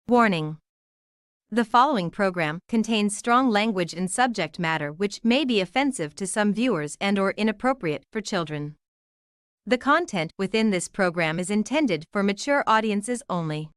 Warning. The following program contains strong language and subject matter which may be offensive to some viewers and/or inappropriate for children. The content within this program is intended for mature audiences only.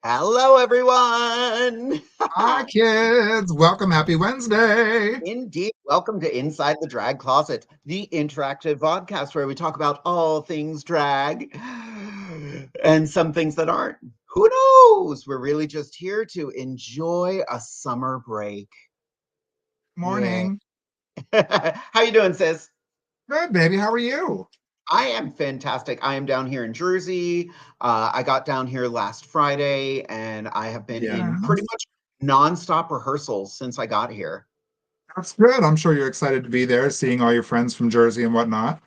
Hello, everyone. Hi, kids. Welcome. Happy Wednesday. Indeed. Welcome to Inside the Drag Closet, the interactive podcast where we talk about all things drag and some things that aren't. Who knows? We're really just here to enjoy a summer break. Morning. Yeah. How you doing, sis? Good, baby. How are you? I am fantastic. I am down here in Jersey. I got down here last Friday, and I have been in pretty much nonstop rehearsals since I got here. That's good. I'm sure you're excited to be there, seeing all your friends from Jersey and whatnot.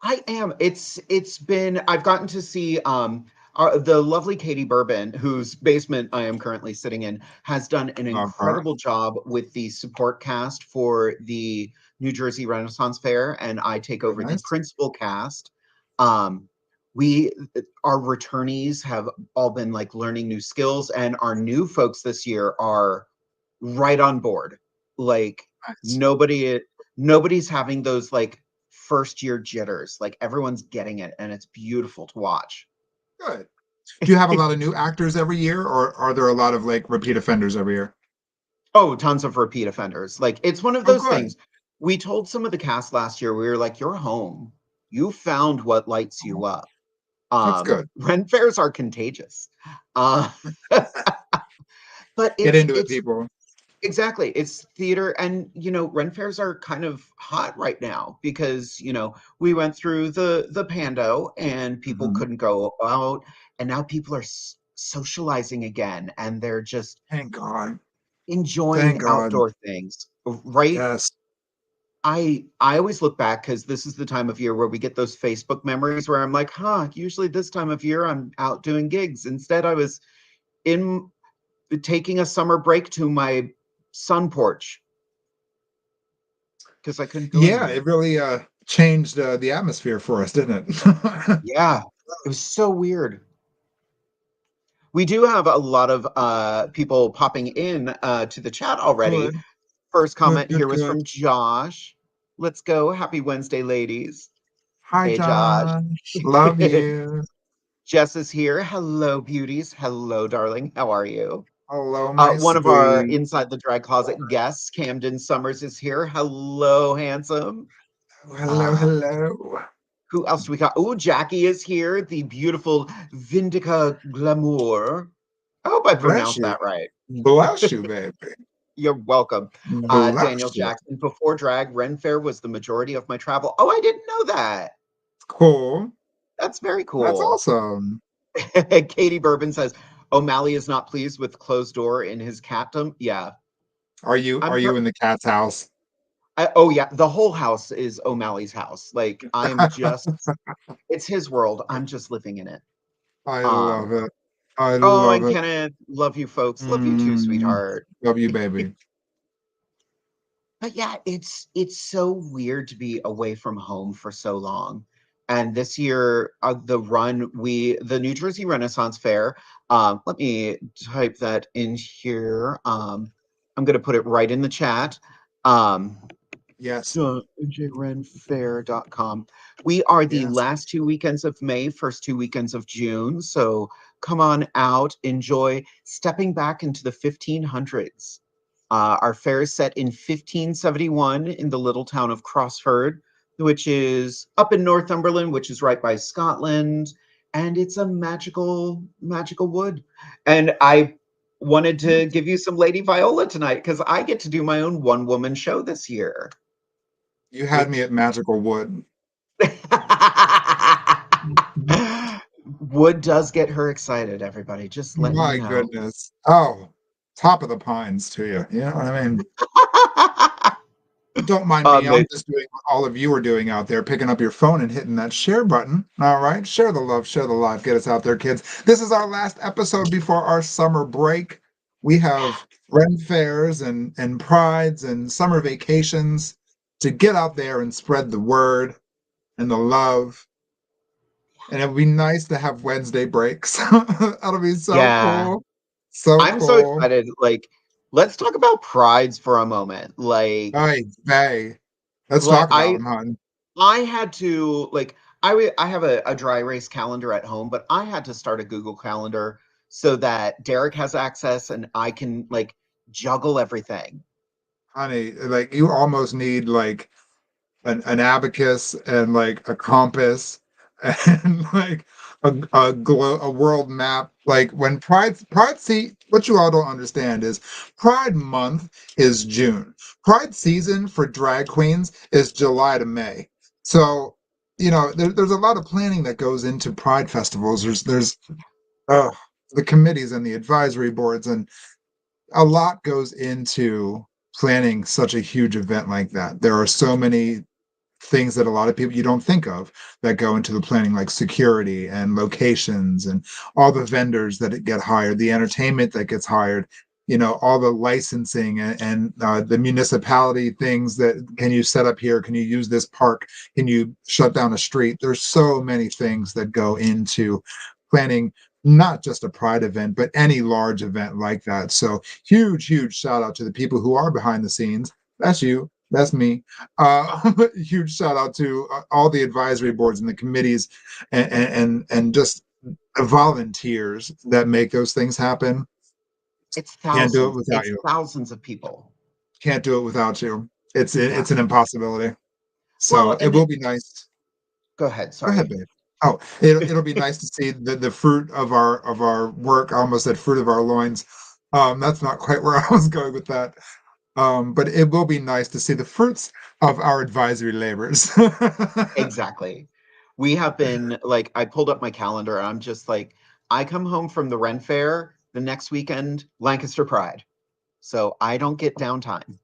I am. I've gotten to see the lovely Katie Bourbon, whose basement I am currently sitting in, has done an incredible job with the support cast for the New Jersey Renaissance Fair, and I take over the principal cast. Our returnees have all been like learning new skills, and our new folks this year are right on board. Like nobody's having those like first year jitters. Like everyone's getting it, and it's beautiful to watch. Good. Do you have a lot of new actors every year, or are there a lot of like repeat offenders every year? Oh, tons of repeat offenders. Like it's one of those things. We told some of the cast last year, we were like, you're home. You found what lights you up. That's good. Ren fairs are contagious. But get into it, people. Exactly. It's theater, and Ren fairs are kind of hot right now because we went through the pando and people couldn't go out, and now people are socializing again, and they're just thank God enjoying outdoor things, right? Yes. I always look back because this is the time of year where we get those Facebook memories where I'm like, usually this time of year I'm out doing gigs. Instead, I was taking a summer break to my sun porch because I couldn't go anywhere. It really changed the atmosphere for us, didn't it? Yeah, it was so weird. We do have a lot of people popping in to the chat already. Good. First comment here was from Josh. Let's go. Happy Wednesday, ladies. Hi, Josh. Love you. Jess is here. Hello, beauties. Hello, darling. How are you? Hello, my one of our Inside the Drag Closet guests, Camden Summers, is here. Hello, handsome. Hello. Who else do we got? Oh, Jackie is here. The beautiful Vindica Glamour. I hope I pronounced that right. Bless you, baby. You're welcome. Daniel Jackson. Before drag, Ren Fair was the majority of my travel. Oh, I didn't know that. Cool. That's very cool. That's awesome. Katie Bourbon says, O'Malley is not pleased with closed door in his catdom. Yeah. Are you in the cat's house? Yeah, the whole house is O'Malley's house. Like I'm just, it's his world. I'm just living in it. I love it. I love it. Kenneth, love you folks. Love you too, sweetheart. Love you, baby. But yeah, it's so weird to be away from home for so long. And this year, the New Jersey Renaissance Fair. Let me type that in here. I'm going to put it right in the chat. Yes. njrenfair.com. We are the last 2 weekends of May, first 2 weekends of June. So come on out, enjoy stepping back into the 1500s. Our fair is set in 1571 in the little town of Crossford, which is up in Northumberland, which is right by Scotland. And it's a magical, magical wood. And I wanted to give you some Lady Viola tonight because I get to do my own one-woman show this year. You had me at Magical Wood. Wood does get her excited, everybody. Just letting you My know. goodness. Oh, top of the pines to you. You know what I mean? But don't mind me. I'm They, just doing what all of you are doing out there, picking up your phone and hitting that share button. All right. Share the love, share the life. Get us out there, kids. This is our last episode before our summer break. We have Ren fairs and prides and summer vacations to get out there and spread the word and the love. And it would be nice to have Wednesday breaks. That'll be so yeah, cool. So I'm so cool. excited. Like, let's talk about prides for a moment. Hey, hey. Let's Like talk about them, hon. I had to like I have a dry erase calendar at home, but I had to start a Google Calendar so that Derek has access and I can like juggle everything. Honey, like you almost need like an abacus and like a compass and like a world map. Like when Pride, see what you all don't understand is Pride month is June. Pride season for drag queens is July to May. So there's a lot of planning that goes into Pride festivals. There's uh, the committees and the advisory boards, and a lot goes into planning such a huge event like that. There are so many things that a lot of people you don't think of that go into the planning, like security and locations and all the vendors that get hired, the entertainment that gets hired, all the licensing and the municipality things that can you set up here? Can you use this park? Can you shut down a street? There's so many things that go into planning not just a pride event, but any large event like that. So huge shout out to the people who are behind the scenes. That's you. That's me. Huge shout out to all the advisory boards and the committees and just the volunteers that make those things happen. Can't do it without It's you. thousands of people. Can't do it without you. Yeah. It's an impossibility. So Well, it and will be nice. go ahead, Go ahead, sorry. babe. Oh, it'll be nice to see the fruit of our work. I almost said fruit of our loins. That's not quite where I was going with that. But it will be nice to see the fruits of our advisory labors. Exactly. We have been like I pulled up my calendar and I'm just like I come home from the Ren Fair the next weekend, Lancaster Pride. So I don't get downtime.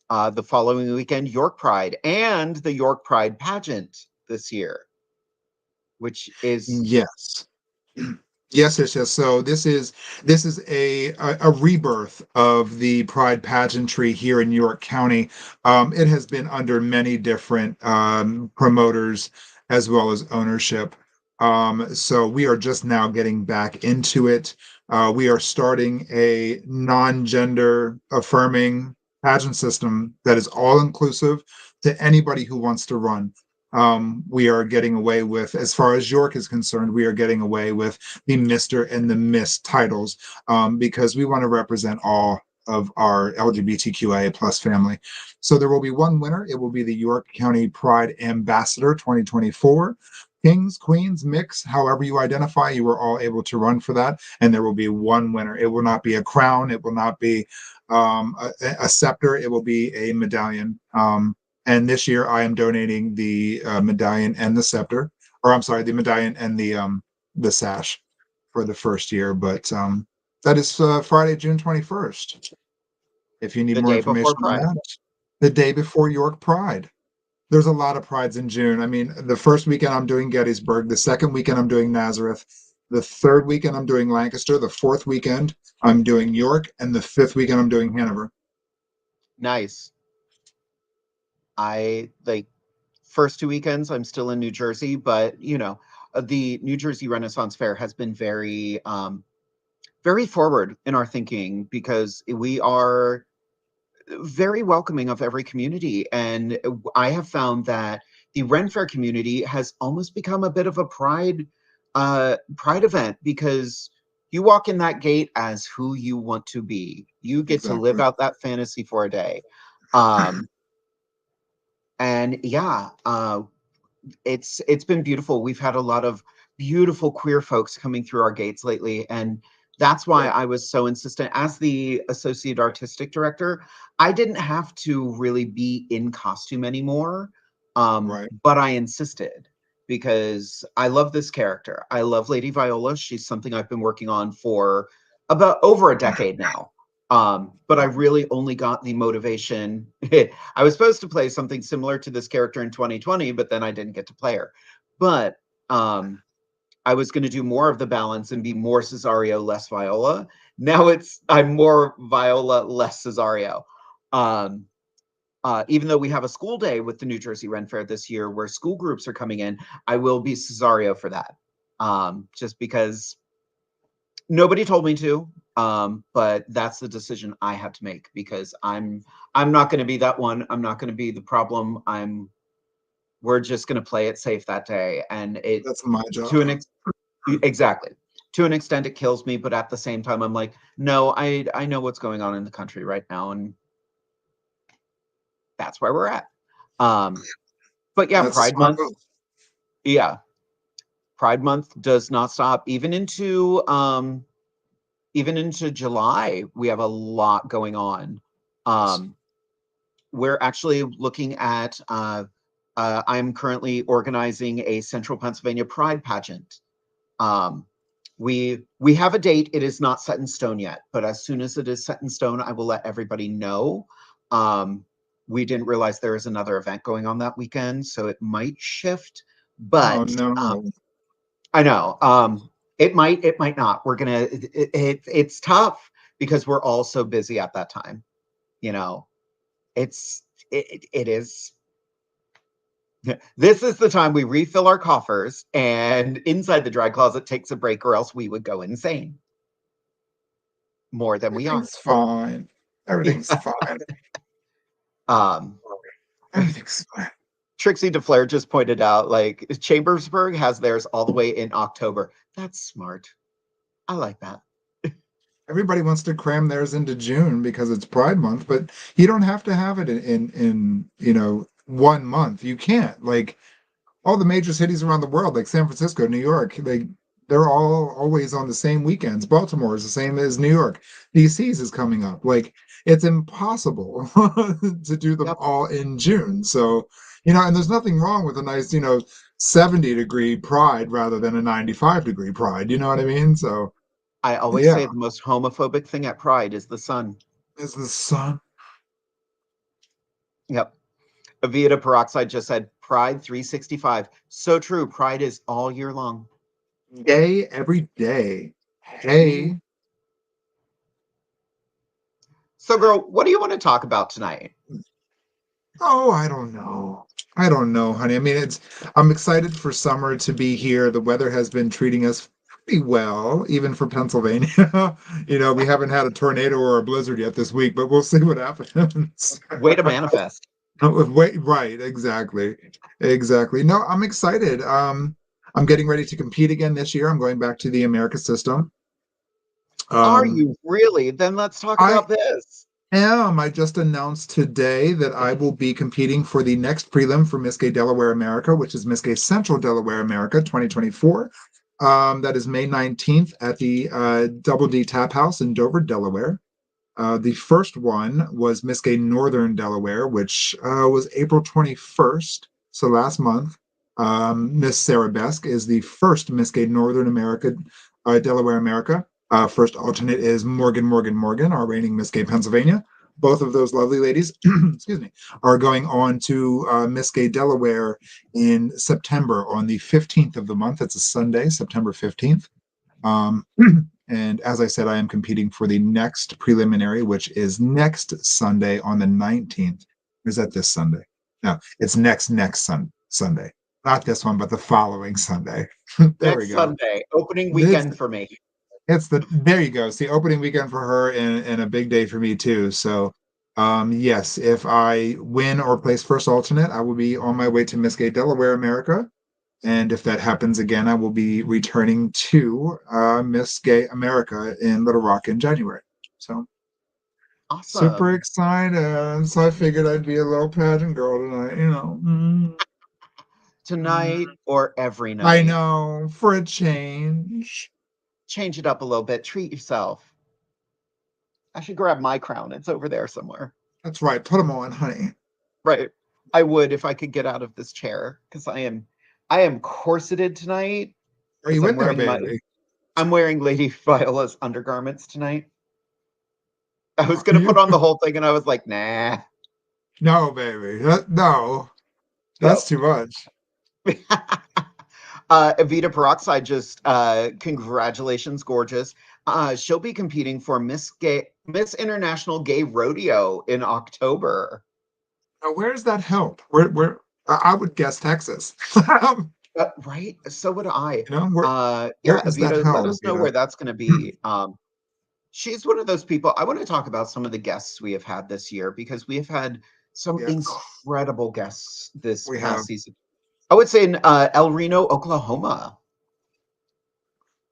The following weekend, York Pride and the York Pride pageant this year, which is Yes. Yes. So this is a rebirth of the Pride pageantry here in York County. It has been under many different promoters as well as ownership. So we are just now getting back into it. We are starting a non-gender affirming pageant system that is all inclusive to anybody who wants to run. We are getting away with, as far as York is concerned, we are getting away with the Mr. and the Miss titles because we want to represent all of our LGBTQIA plus family. So there will be one winner. It will be the York County Pride Ambassador 2024. Kings, queens, mix, however you identify, you are all able to run for that. And there will be one winner. It will not be a crown. It will not be a scepter. It will be a medallion. And this year, I am donating the medallion and the scepter, or I'm sorry, the medallion and the sash for the first year. But that is Friday, June 21st. If you need the more day before information on Pride. that, the day before York Pride. There's a lot of prides in June. I mean, the first weekend I'm doing Gettysburg, the second weekend I'm doing Nazareth, the third weekend I'm doing Lancaster, the fourth weekend I'm doing York, and the fifth weekend I'm doing Hanover. Nice. I like first two weekends I'm still in New Jersey, but the New Jersey Renaissance Fair has been very forward in our thinking because we are very welcoming of every community. And I have found that the Ren Fair community has almost become a bit of a pride event because you walk in that gate as who you want to be. You get to live Exactly. out that fantasy for a day. Um, and yeah, it's been beautiful. We've had a lot of beautiful queer folks coming through our gates lately, and that's why Yeah. I was so insistent. As the associate artistic director, I didn't have to really be in costume anymore. Right. But I insisted because I love this character. I love Lady Viola. She's something I've been working on for about over a decade now. But I really only got the motivation. I was supposed to play something similar to this character in 2020, but then I didn't get to play her. But I was going to do more of the balance and be more Cesario, less Viola. Now I'm more Viola, less Cesario. Even though we have a school day with the New Jersey Ren Fair this year where school groups are coming in, I will be Cesario for that. Just because nobody told me to, but that's the decision I had to make because I'm not going to be that one. I'm not going to be the problem. We're just going to play it safe that day, and That's my job. Exactly. To an extent, it kills me, but at the same time, I'm like, no, I know what's going on in the country right now, and that's where we're at. But yeah, That's Pride Month. Yeah, Pride Month does not stop. Even into July, we have a lot going on. We're actually looking at. I'm currently organizing a Central Pennsylvania Pride pageant. We have a date. It is not set in stone yet, but as soon as it is set in stone, I will let everybody know. We didn't realize there is another event going on that weekend, so it might shift. But no. I know it might not. We're gonna. It's tough because we're all so busy at that time. You know, it is. This is the time we refill our coffers and Inside the Drag Closet takes a break, or else we would go insane. More than we are. Everything's fine. Everything's fine. Everything's fine. Trixie DeFlair just pointed out, like, Chambersburg has theirs all the way in October. That's smart. I like that. Everybody wants to cram theirs into June because it's Pride Month, but you don't have to have it in 1 month. You can't. Like all the major cities around the world, like San Francisco, New York, they're all always on the same weekends. Baltimore is the same as New York. DC's is coming up. Like it's impossible to do them Yep. all in June. So, and there's nothing wrong with a nice, 70-degree Pride rather than a 95-degree Pride. You know what I mean? So I always yeah, say the most homophobic thing at Pride is the sun. is the sun. Yep. Aviata Peroxide just said Pride 365. So true. Pride is all year long. Day every day. Hey. So, girl, what do you want to talk about tonight? Oh, I don't know. I don't know, honey. I mean, I'm excited for summer to be here. The weather has been treating us pretty well, even for Pennsylvania. We haven't had a tornado or a blizzard yet this week, but we'll see what happens. Way to manifest. Wait, right, exactly. Exactly. No, I'm excited. I'm getting ready to compete again this year. I'm going back to the America system. Are you really? Then let's talk I about this. I just announced today that I will be competing for the next prelim for Miss Gay Delaware America, which is Miss Gay Central Delaware America 2024. That is May 19th at the Double D Tap House in Dover, Delaware. The first one was Miss Gay Northern Delaware, which was April 21st, so last month. Miss Sarah Besk is the first Miss Gay Northern America, Delaware America. First alternate is Morgan, our reigning Miss Gay Pennsylvania. Both of those lovely ladies, excuse me, are going on to Miss Gay Delaware in September on the 15th of the month. It's a Sunday, September 15th. And as I said, I am competing for the next preliminary, which is next Sunday on the 19th. Or is that this Sunday? No, it's next Sunday. Not this one, but the following Sunday. There we Next go. Sunday, opening weekend for me. There you go. It's the opening weekend for her and a big day for me too. So yes, if I win or place first alternate, I will be on my way to Miss Gay Delaware America. And if that happens again, I will be returning to Miss Gay America in Little Rock in January. So super Awesome. excited. So I figured I'd be a little pageant girl tonight, Tonight or every I night. know, for a change. Change it up a little bit. Treat yourself. I should grab my crown. It's over there somewhere. That's right. Put them on, honey. Right. I would if I could get out of this chair because I am corseted tonight Are because you in there, baby? I'm wearing Lady Viola's undergarments tonight. I was Are gonna put you? on the whole thing and I was like, nah. No, baby. No, that's Yep. too much. Evita Peroxide just congratulations, gorgeous. She'll be competing for Miss International Gay Rodeo in October. Now, where's that held? Where? I would guess Texas. Right? So would I. You know, where Yeah, is that Evita, let held, us know Vita? where that's going to be. She's one of those people. I want to talk about some of the guests we have had this year because we have had some Yes, incredible guests this we have. past season. I would say in El Reno, Oklahoma.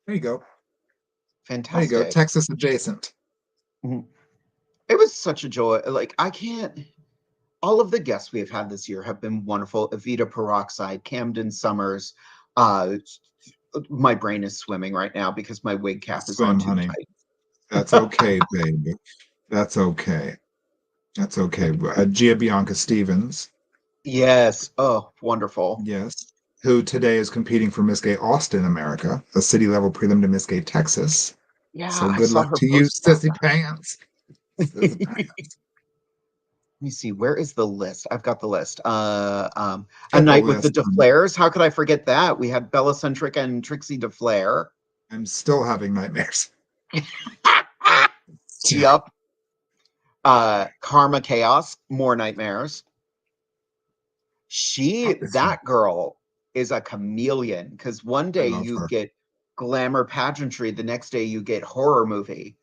There you go. There you go. Fantastic. Texas adjacent. Mhm. It was such a joy. Like, I can't, all of the guests we have had this year have been wonderful. Evita Peroxide, Camden Summers. Uh, my brain is swimming right now because my wig cap is on Swim, too honey. That's tight. okay, baby. That's okay. That's okay. Gia Bianca Stevens, Yes. Oh, wonderful. yes, who today is competing for Miss Gay Austin, America, a city level prelim to Miss Gay Texas. Yeah, So I good saw luck her to you, post about sissy pants. Sissy that. pants. Let me see, where is the list? I've got the list. A Get the Night with the list. DeFlairs. How could I forget that? We had Bella Centric and Trixie DeFlair. I'm still having nightmares. Yup. Karma Chaos, more nightmares. That girl is a chameleon because one I day love you her. get glamour pageantry, the next day you get horror movie.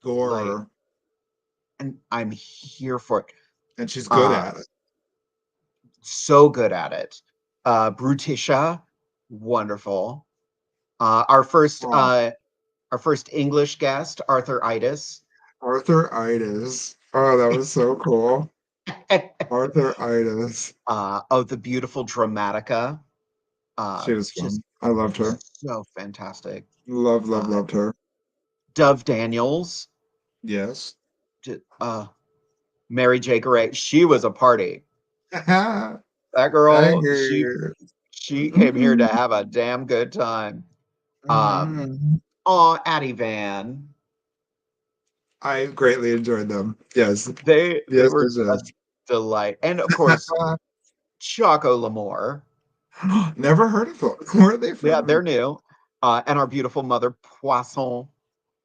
Like, Gore, and I'm here for it. and she's good Uh, at it. so good at it. Brutisha, wonderful. Uh, our first Oh, uh, our first English guest, Arthur Itis. Arthur-itis. Oh, that was so cool. Arthur-itis. Oh, the beautiful Dramatica. She was Just fun. I loved her. so fantastic. Love, love, Uh, loved her. Dove Daniels. Yes. Mary J. Gray. She was a party. Thank That girl, you. she came here to Mhm. have a damn good time. Um, Mhm. Addie Van. I greatly enjoyed them. Yes. They Yes, were yes, a yes. delight. And of course, Choco L'Amour. Never heard of them. Where are they Yeah, from? they're new. And our beautiful mother, Poisson,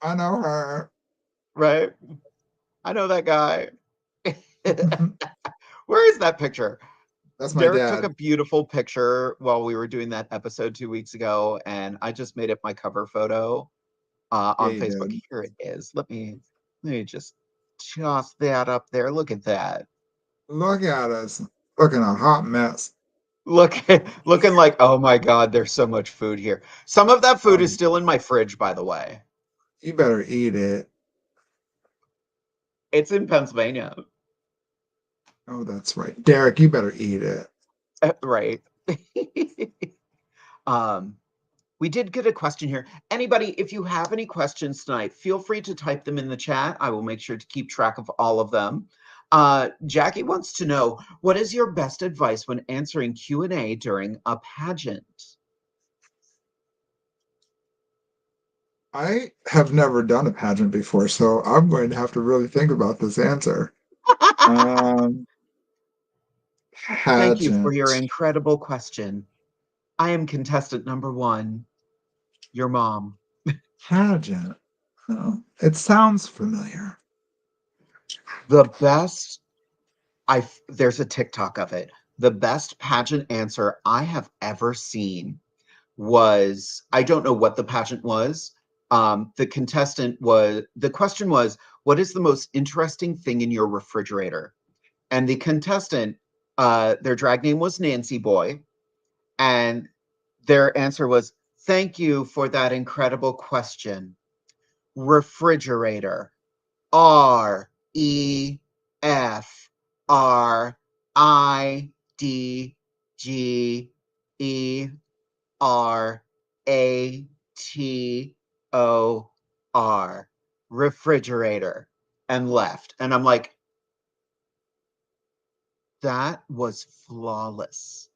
I know her. right? I know that guy. Where is that picture? That's my Derek took dad. a beautiful picture while we were doing that episode 2 weeks ago, and I just made it my cover photo Yeah, on you Facebook. did. Here it is. Let me just toss that up there. Look at that. Look at us. Looking a hot mess. Looking like, oh my God, there's so much food here. Some of that food is Um, still in my fridge, by the way. you better eat it. It's in Pennsylvania. Oh, that's right. Derek, you better eat it. Right. um, we did get a question here. Anybody, if you have any questions tonight, feel free to type them in the chat. I will make sure to keep track of all of them. Jackie wants to know, what is your best advice when answering Q&A during a pageant? I have never done a pageant before, so I'm going to have to really think about this answer. Um, Thank you for pageant. your incredible question. I am contestant number one, your mom. Pageant. Oh, it sounds familiar. The best, there's a TikTok of it. The best pageant answer I have ever seen was, I don't know what the pageant was. The question was, what is the most interesting thing in your refrigerator? And the contestant, their drag name was Nancy Boy, and their answer was, thank you for that incredible question. Refrigerator. REFRIDGER. Refrigerator. And left. And I'm like, That was flawless.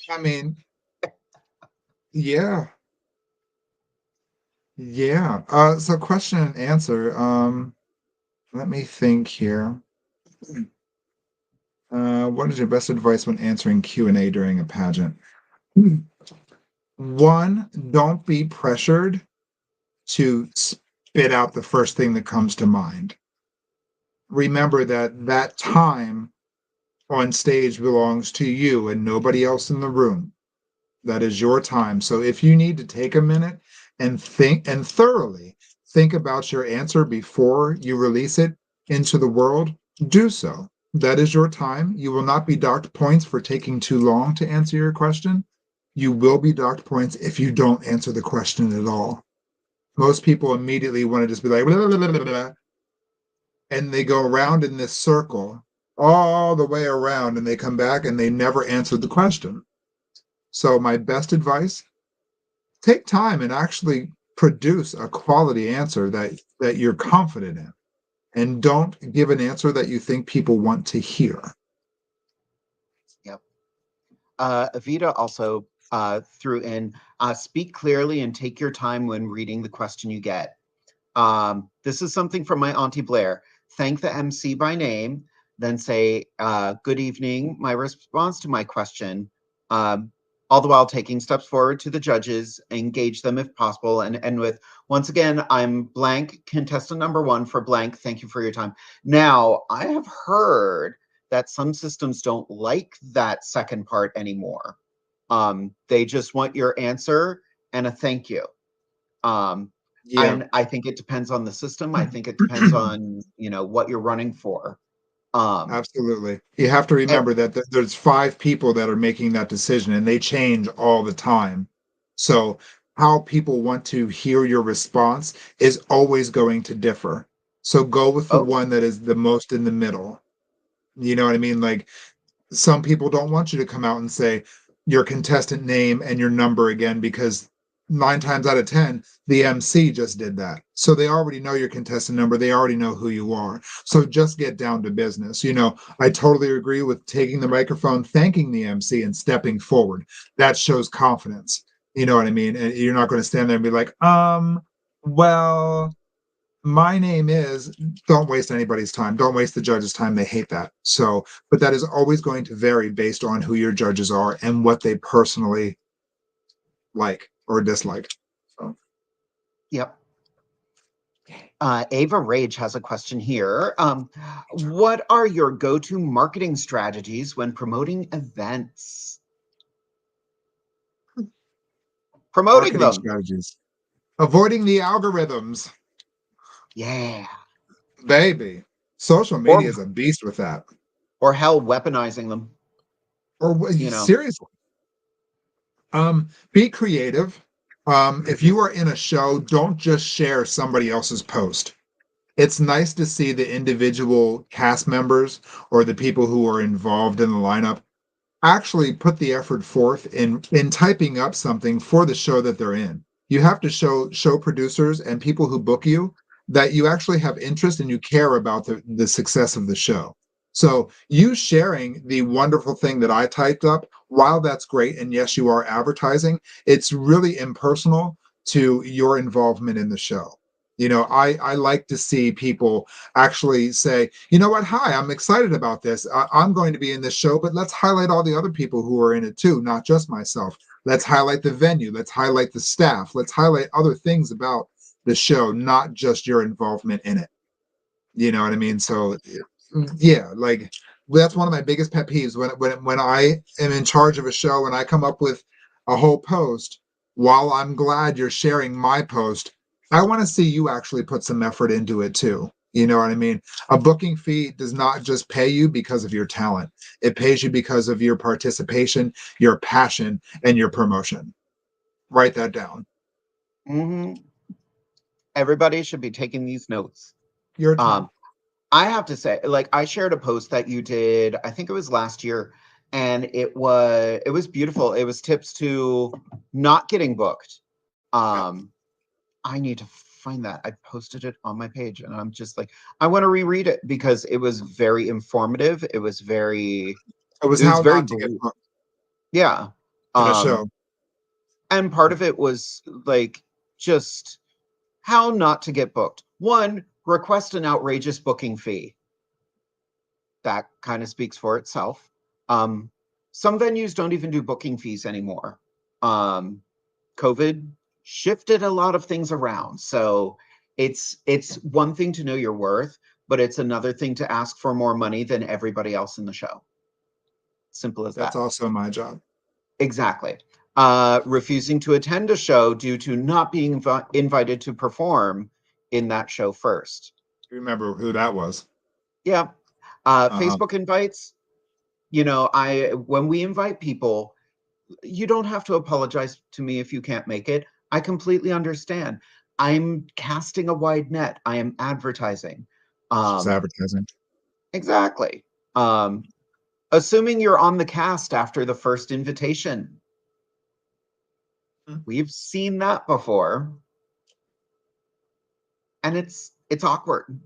I mean, yeah. Yeah. So question and answer. Let me think here. What is your best advice when answering Q&A during a pageant? One, don't be pressured to spit out the first thing that comes to mind. Remember that that time on stage belongs to you and nobody else in the room. That is your time. So if you need to take a minute and think and thoroughly think about your answer before you release it into the world, do so. That is your time. You will not be docked points for taking too long to answer your question. You will be docked points if you don't answer the question at all. Most people immediately want to just be like, blah, blah, blah, blah, blah, and they go around in this circle all the way around and they come back and they never answered the question. So, my best advice, take time and actually produce a quality answer that you're confident in, and don't give an answer that you think people want to hear. Yep. Avita also threw in, speak clearly and take your time when reading the question you get. This is something from my Auntie Blair. Thank the MC by name, then say, good evening, my response to my question, all the while taking steps forward to the judges, engage them if possible, and end with, once again, I'm blank, contestant number 1 for blank. Thank you for your time. Now, I have heard that some systems don't like that second part anymore. They just want your answer and a thank you. Yeah. And I think it depends on the system. I think it depends on, what you're running for. Absolutely. You have to And, remember that there's 5 people that are making that decision and they change all the time. So how people want to hear your response is always going to differ. So go with the oh, one that is the most in the middle. You know what I mean? Like, some people don't want you to come out and say your contestant name and your number again, because 9 times out of 10, the MC just did that. So they already know your contestant number. They already know who you are. So just get down to business. I totally agree with taking the microphone, thanking the MC, and stepping forward. That shows confidence. You know what I mean? And you're not going to stand there and be like, well, my name is, don't waste anybody's time. Don't waste the judge's time. They hate that. So, but that is always going to vary based on who your judges are and what they personally like or dislike. So, yep. Ava Rage has a question here. What are your go-to marketing strategies when promoting events? Promoting marketing them. strategies, avoiding the algorithms, Yeah. baby. Social Or media is a beast with that. or hell, weaponizing them. You know. Seriously, be creative. If you are in a show, don't just share somebody else's post. It's nice to see the individual cast members or the people who are involved in the lineup actually put the effort forth in typing up something for the show that they're in. You have to show producers and people who book you that you actually have interest and you care about the success of the show. So you sharing the wonderful thing that I typed up, while that's great, and yes, you are advertising, it's really impersonal to your involvement in the show. I like to see people actually say, you know what, hi, I'm excited about this. I'm going to be in this show, but let's highlight all the other people who are in it too, not just myself. Let's highlight the venue. Let's highlight the staff. Let's highlight other things about the show, not just your involvement in it. You know what I mean? So yeah, like, that's one of my biggest pet peeves when I am in charge of a show and I come up with a whole post. While I'm glad you're sharing my post, I want to see you actually put some effort into it too. You know what I mean? A booking fee does not just pay you because of your talent. It pays you because of your participation, your passion, and your promotion. Write that down. Hmm. Everybody should be taking these notes. Your turn. Um, I have to say, like, I shared a post that you did, I think it was last year, and it was beautiful. It was tips to not getting booked. Yeah. Um, I need to find that. I posted it on my page, and I'm just like, I want to reread it because it was very informative. It was very It was It was how very not to get blue. booked Yeah. in a show. And part of it was like just how not to get booked. One, request an outrageous booking fee. That kind of speaks for itself. Some venues don't even do booking fees anymore. COVID shifted a lot of things around. So it's one thing to know your worth, but it's another thing to ask for more money than everybody else in the show. Simple as That's that. also my job. Exactly. Refusing to attend a show due to not being invited to perform in that show first. You remember who that was? Yeah. Uh-huh. Facebook invites, when we invite people, you don't have to apologize to me if you can't make it. I completely understand. I'm casting a wide net. I am advertising. It's just advertising. Exactly. Assuming you're on the cast after the first invitation. We've seen that before. And it's awkward.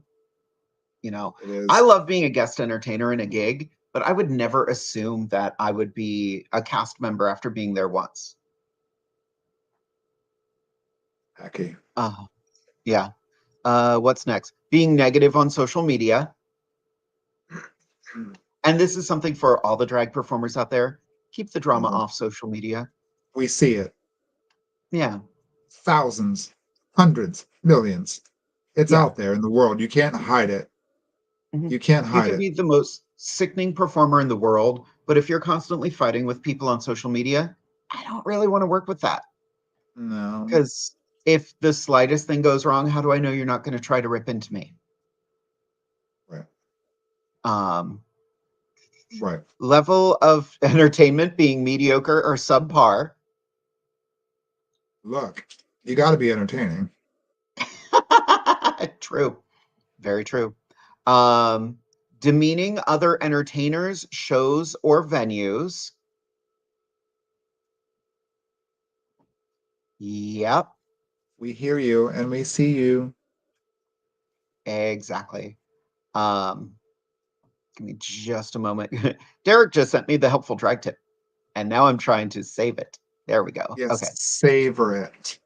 It is. I love being a guest entertainer in a gig, but I would never assume that I would be a cast member after being there once. Hacky. Yeah. What's next? Being negative on social media. And this is something for all the drag performers out there. Keep the drama off social media. We see it. Yeah. Thousands, hundreds, millions. It's out there in the world. You can't hide it. You can't You hide can it. be the most sickening performer in the world, but if you're constantly fighting with people on social media, I don't really want to work with that. No. Because if the slightest thing goes wrong, how do I know you're not going to try to rip into me? Right. Right. Level of entertainment being mediocre or subpar. Look, you got to be entertaining. True. Very true. Demeaning other entertainers, shows, or venues. Yep. We hear you and we see you. Exactly. Give me just a moment. Derek just sent me the helpful drag tip, and now I'm trying to save it. There we go. Yes, okay. Savor it.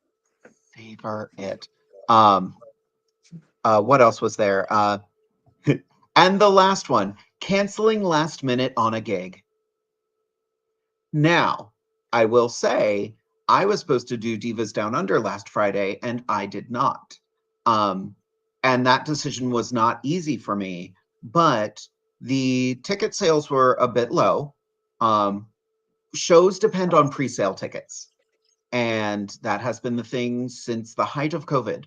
Savor it. What else was there? And the last one, canceling last minute on a gig. Now, I will say, I was supposed to do Divas Down Under last Friday, and I did not. And that decision was not easy for me, but the ticket sales were a bit low. Shows depend on pre-sale tickets, and that has been the thing since the height of COVID.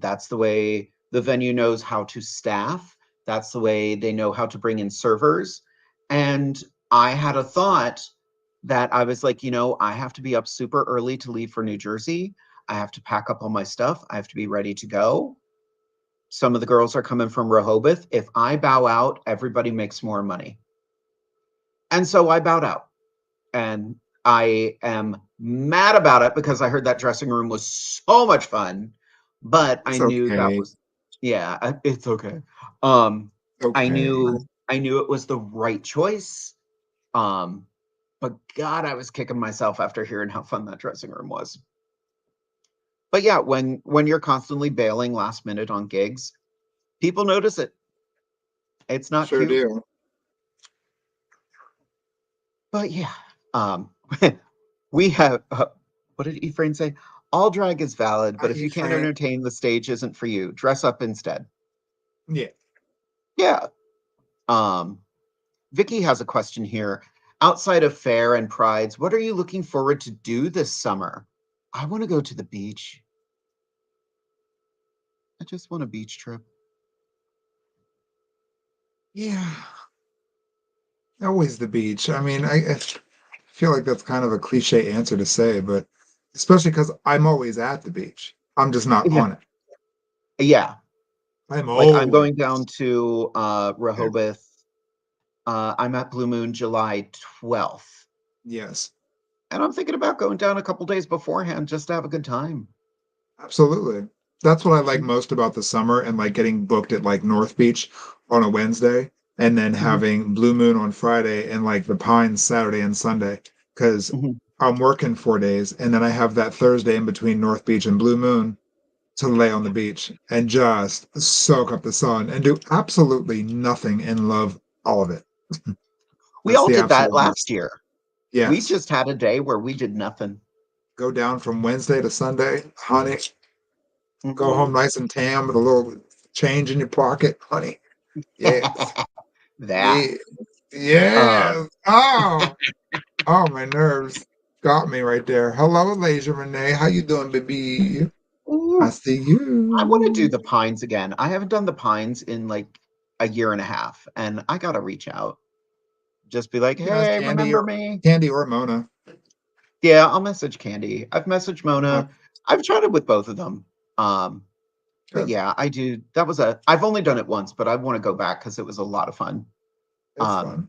That's the way the venue knows how to staff. That's the way they know how to bring in servers. And I had a thought that I was like, I have to be up super early to leave for New Jersey. I have to pack up all my stuff. I have to be ready to go. Some of the girls are coming from Rehoboth. If I bow out, everybody makes more money. And so I bowed out. And I am mad about it because I heard that dressing room was so much fun, but I knew that was, it's okay. I knew it was the right choice. But God, I was kicking myself after hearing how fun that dressing room was. But yeah, when you're constantly bailing last minute on gigs, people notice it. It's not Sure cute. Do. But yeah, we have, what did Ephraim say? All drag is valid, but if you can't entertain, the stage isn't for you. Dress up instead. Yeah. Yeah. Vicky has a question here. Outside of fair and prides, what are you looking forward to do this summer? I want to go to the beach. I just want a beach trip. Yeah. Always the beach. I mean, I feel like that's kind of a cliche answer to say, but especially because I'm always at the beach. I'm just not on it. Yeah. I'm going down to Rehoboth. I'm at Blue Moon July 12th. Yes. And I'm thinking about going down a couple days beforehand just to have a good time. Absolutely. That's what I like most about the summer and like getting booked at like North Beach on a Wednesday. and then Mhm. having Blue Moon on Friday and like the Pines Saturday and Sunday, because Mhm. I'm working 4 days, and then I have that Thursday in between North Beach and Blue Moon to lay on the beach and just soak up the sun and do absolutely nothing and love all of it. We That's all the did that absolute last best. year. We Yes. just had a day where we did nothing. Go down from Wednesday to Sunday, honey. Go home Mhm. nice and tan with a little change in your pocket, honey. Yes. That. Yeah. Uh, Yes. Oh, oh, my nerves got me right there. Hello, Lasia Renee. How you doing, baby? I ooh, see I want to do you. the Pines again. I haven't done the Pines in like a year and a half, and I gotta reach out. Just be like, You can ask hey, remember me? Candy or Mona. Yeah, I'll message Candy. I've messaged Uh, Mona. I've chatted with both of them. Um, but Good. yeah, I do. That was I've only done it once, but I want to go back because it was a lot of fun. It's Um, fun.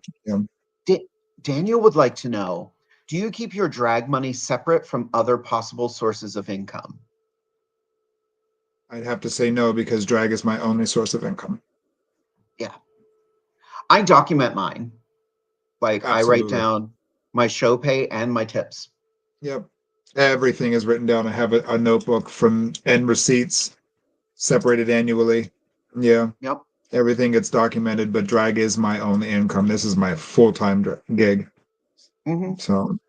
Yeah. Daniel would like to know, do you keep your drag money separate from other possible sources of income? I'd have to say no because drag is my only source of income. Yeah, I document mine. Like I write Absolutely. down my show pay and my tips. Yep. Everything is written down. I have a notebook from and receipts separated annually. Yeah. Yep. Everything gets documented, but drag is my only income. This is my full-time gig. Hmm. So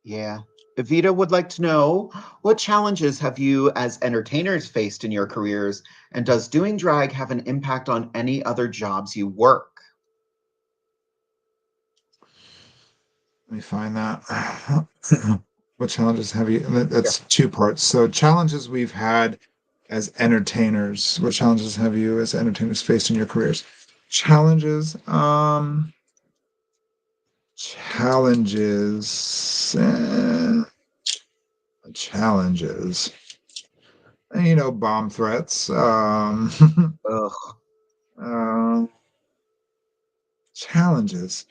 Yeah. Evita would like to know, what challenges have you as entertainers faced in your careers, and does doing drag have an impact on any other jobs you work? let me find that. What challenges have you? Yeah. That's two parts. So challenges we've had as entertainers. What challenges have you as entertainers faced in your careers? Challenges. Challenges. Challenges. Bomb threats. Ugh. Um, challenges.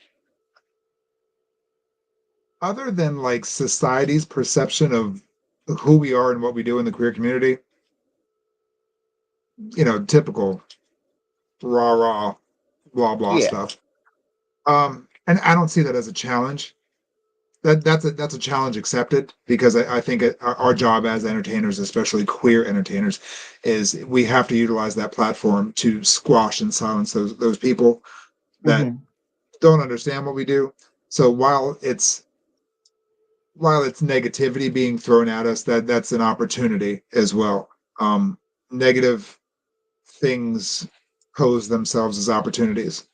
Other than like society's perception of who we are and what we do in the queer community, typical rah rah blah blah Yeah. stuff. And I don't see that as a challenge. That's a challenge accepted because I think our job as entertainers, especially queer entertainers, is we have to utilize that platform to squash and silence those people that Hmm. don't understand what we do. So while it's negativity being thrown at us, that's an opportunity as well. Negative things pose themselves as opportunities,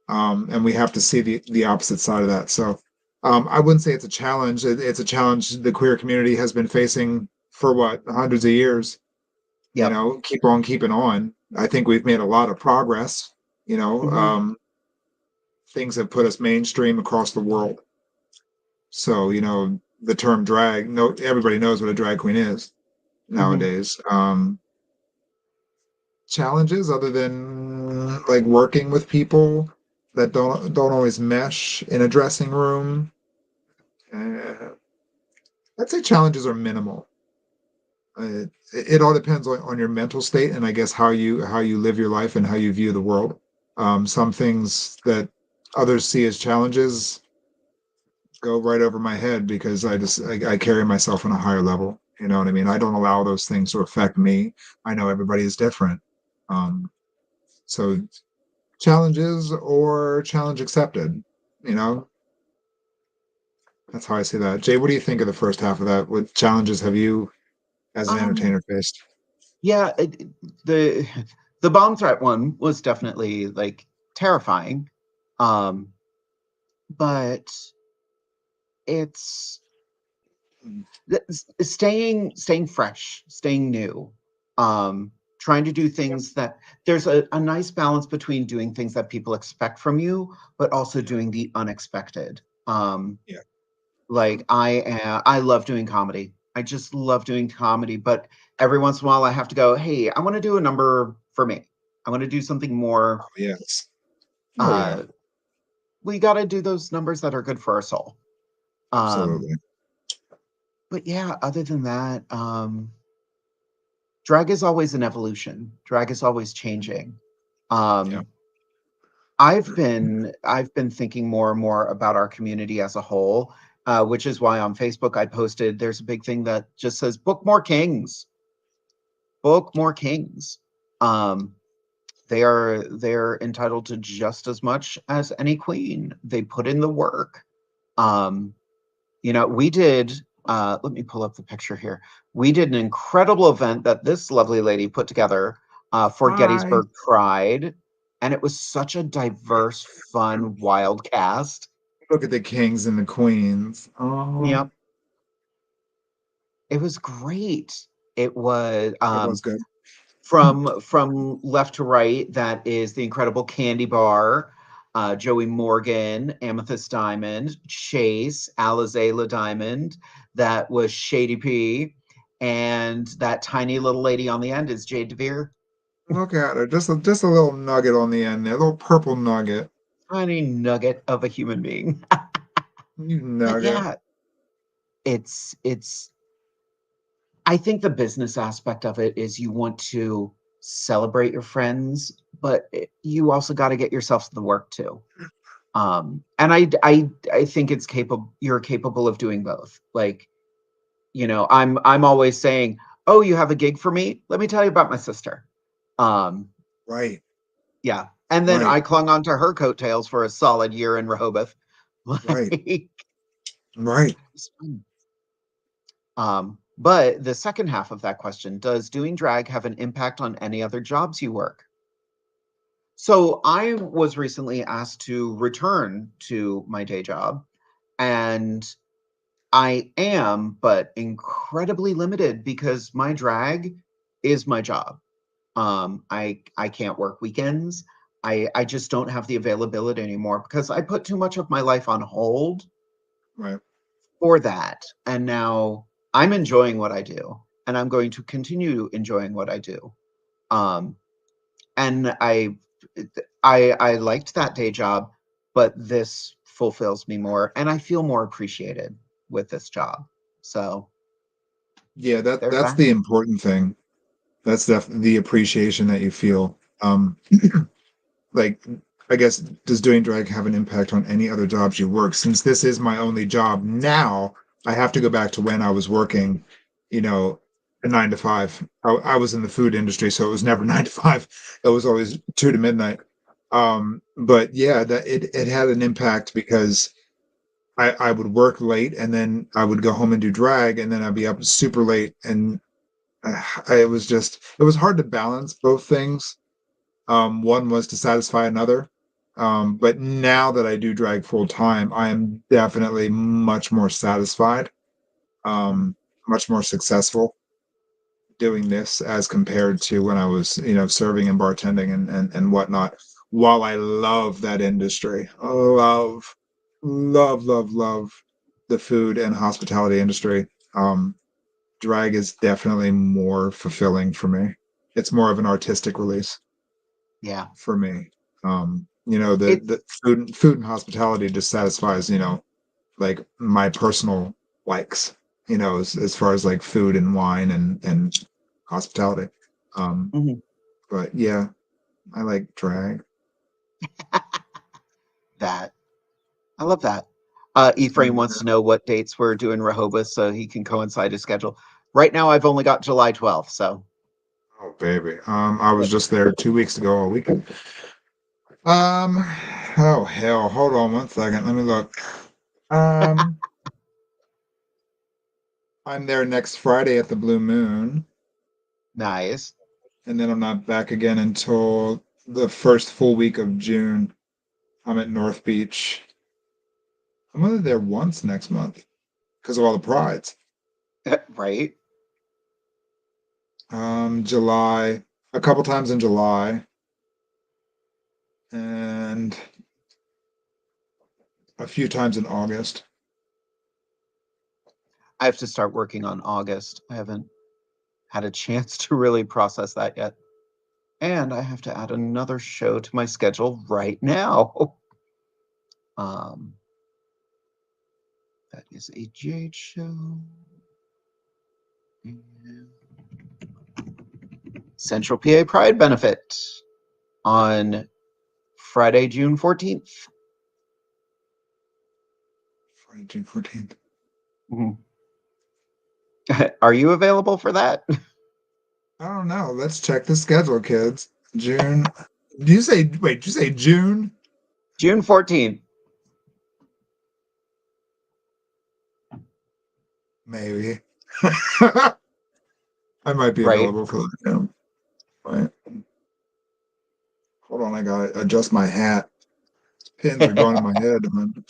and we have to see the opposite side of that. So I wouldn't say it's a challenge. It's a challenge the queer community has been facing for what, hundreds of years. Yep. Keep on keeping on. I think we've made a lot of progress. You know, Hmm. um, things have put us mainstream across the world. So the term drag. No, everybody knows what a drag queen is Hmm. nowadays. Challenges other than like working with people that don't always mesh in a dressing room. Uh, I'd say challenges are minimal. It all depends on your mental state and I guess how you live your life and how you view the world. Some things that others see as challenges go right over my head because I carry myself on a higher level. You know what I mean? I don't allow those things to affect me. I know everybody is different. So challenges or challenge accepted. You know, that's how I see that. Jay, what do you think of the first half of that? What challenges have you as an Um, entertainer faced? yeah, the the bomb threat one was definitely like terrifying. Um, but it's staying fresh, staying new, trying to do Yeah. things that there's a nice balance between doing things that people expect from you, but also Yeah. doing the unexpected. Um, Yeah. like I love doing comedy. I just love doing comedy, but every once in a while I have to go, hey, I want to do a number for me. I want to do something more. Oh, yes. Oh, yeah. Uh, we got to do those numbers that are good for our soul. Um, Absolutely. but yeah, other than that, drag is always an evolution. Drag is always changing. Yeah. Um, I've been thinking more and more about our community as a whole, which is why on Facebook I posted there's a big thing that just says book more kings. Book more kings. Um, they're entitled to just as much as any queen. They put in the work. Um, we did, let me pull up the picture here. We did an incredible event that this lovely lady put together for Hi. Gettysburg Pride. And it was such a diverse, fun, wild cast. Look at the kings and the queens. Oh, Yep. It was great. It was that was good. from left to right, that is the incredible Candy Bar, Joey Morgan, Amethyst Diamond, Chase, Alizela Diamond, that was Shady P, and that tiny little lady on the end is Jade DeVere. Look at her. Just a little nugget on the end there. A little purple nugget. Tiny nugget of a human being. You But nugget. yeah, it's I think the business aspect of it is you want to celebrate your friends, but you also got to get yourself to the work too. And I think it's capable. You're capable of doing both. Like, I'm always saying, "Oh, you have a gig for me? Let me tell you about my sister." Um, Right. yeah, and then Right. I clung on to her coattails for a solid year in Rehoboth. Right. Like, Right. it's fun. But the second half of that question, does doing drag have an impact on any other jobs you work? So I was recently asked to return to my day job, and I am, but incredibly limited because my drag is my job. I can't work weekends. I just don't have the availability anymore because I put too much of my life on hold Right. for that. And now I'm enjoying what I do, and I'm going to continue enjoying what I do. Um, and I liked that day job, but this fulfills me more, and I feel more appreciated with this job. So Yeah, there's that's that. the important thing. That's definitely the appreciation that you feel. Like, I guess, does doing drag have an impact on any other jobs you work? Since this is my only job now, I have to go back to when I was working, you know, a 9 to 5. I was in the food industry, so it was never 9 to 5. It was always 2 to midnight. But yeah, that it had an impact because I would work late and then I would go home and do drag and then I'd be up super late and it was hard to balance both things. One was to satisfy another. But now that I do drag full time, I am definitely much more satisfied, um, much more successful doing this as compared to when I was, serving and bartending and whatnot. While I love that industry, love the food and hospitality industry. Drag is definitely more fulfilling for me. It's more of an artistic release Yeah. for me. The It's food and hospitality just satisfies, like my personal likes, as far as like food and wine and hospitality. Um, mhm. but yeah, I like drag. That. I love that. Ephraim wants to know what dates we're doing Rehoboth so he can coincide his schedule. Right now, I've only got July 12th, so Oh baby. I was just there 2 weeks ago all weekend. Um, oh hell, hold on 1 second. Let me look. Um, I'm there next Friday at the Blue Moon, nice. and then I'm not back again until the first full week of June. I'm at North Beach. I'm only there once next month because of all the prides. Right? July, a couple times in July, and a few times in August. I have to start working on August. I haven't had a chance to really process that yet. And I have to add another show to my schedule right now. Um, that is a Jade show. And Central PA Pride Benefit on Friday, June 14th. Friday, June 14th. Are you available for that? I don't know. Let's check the schedule, kids. June. Did you say June? June 14th. Maybe. I might be Right. available for that now. Right. Hold on, I gotta adjust my hat. Pins are going in my head, man.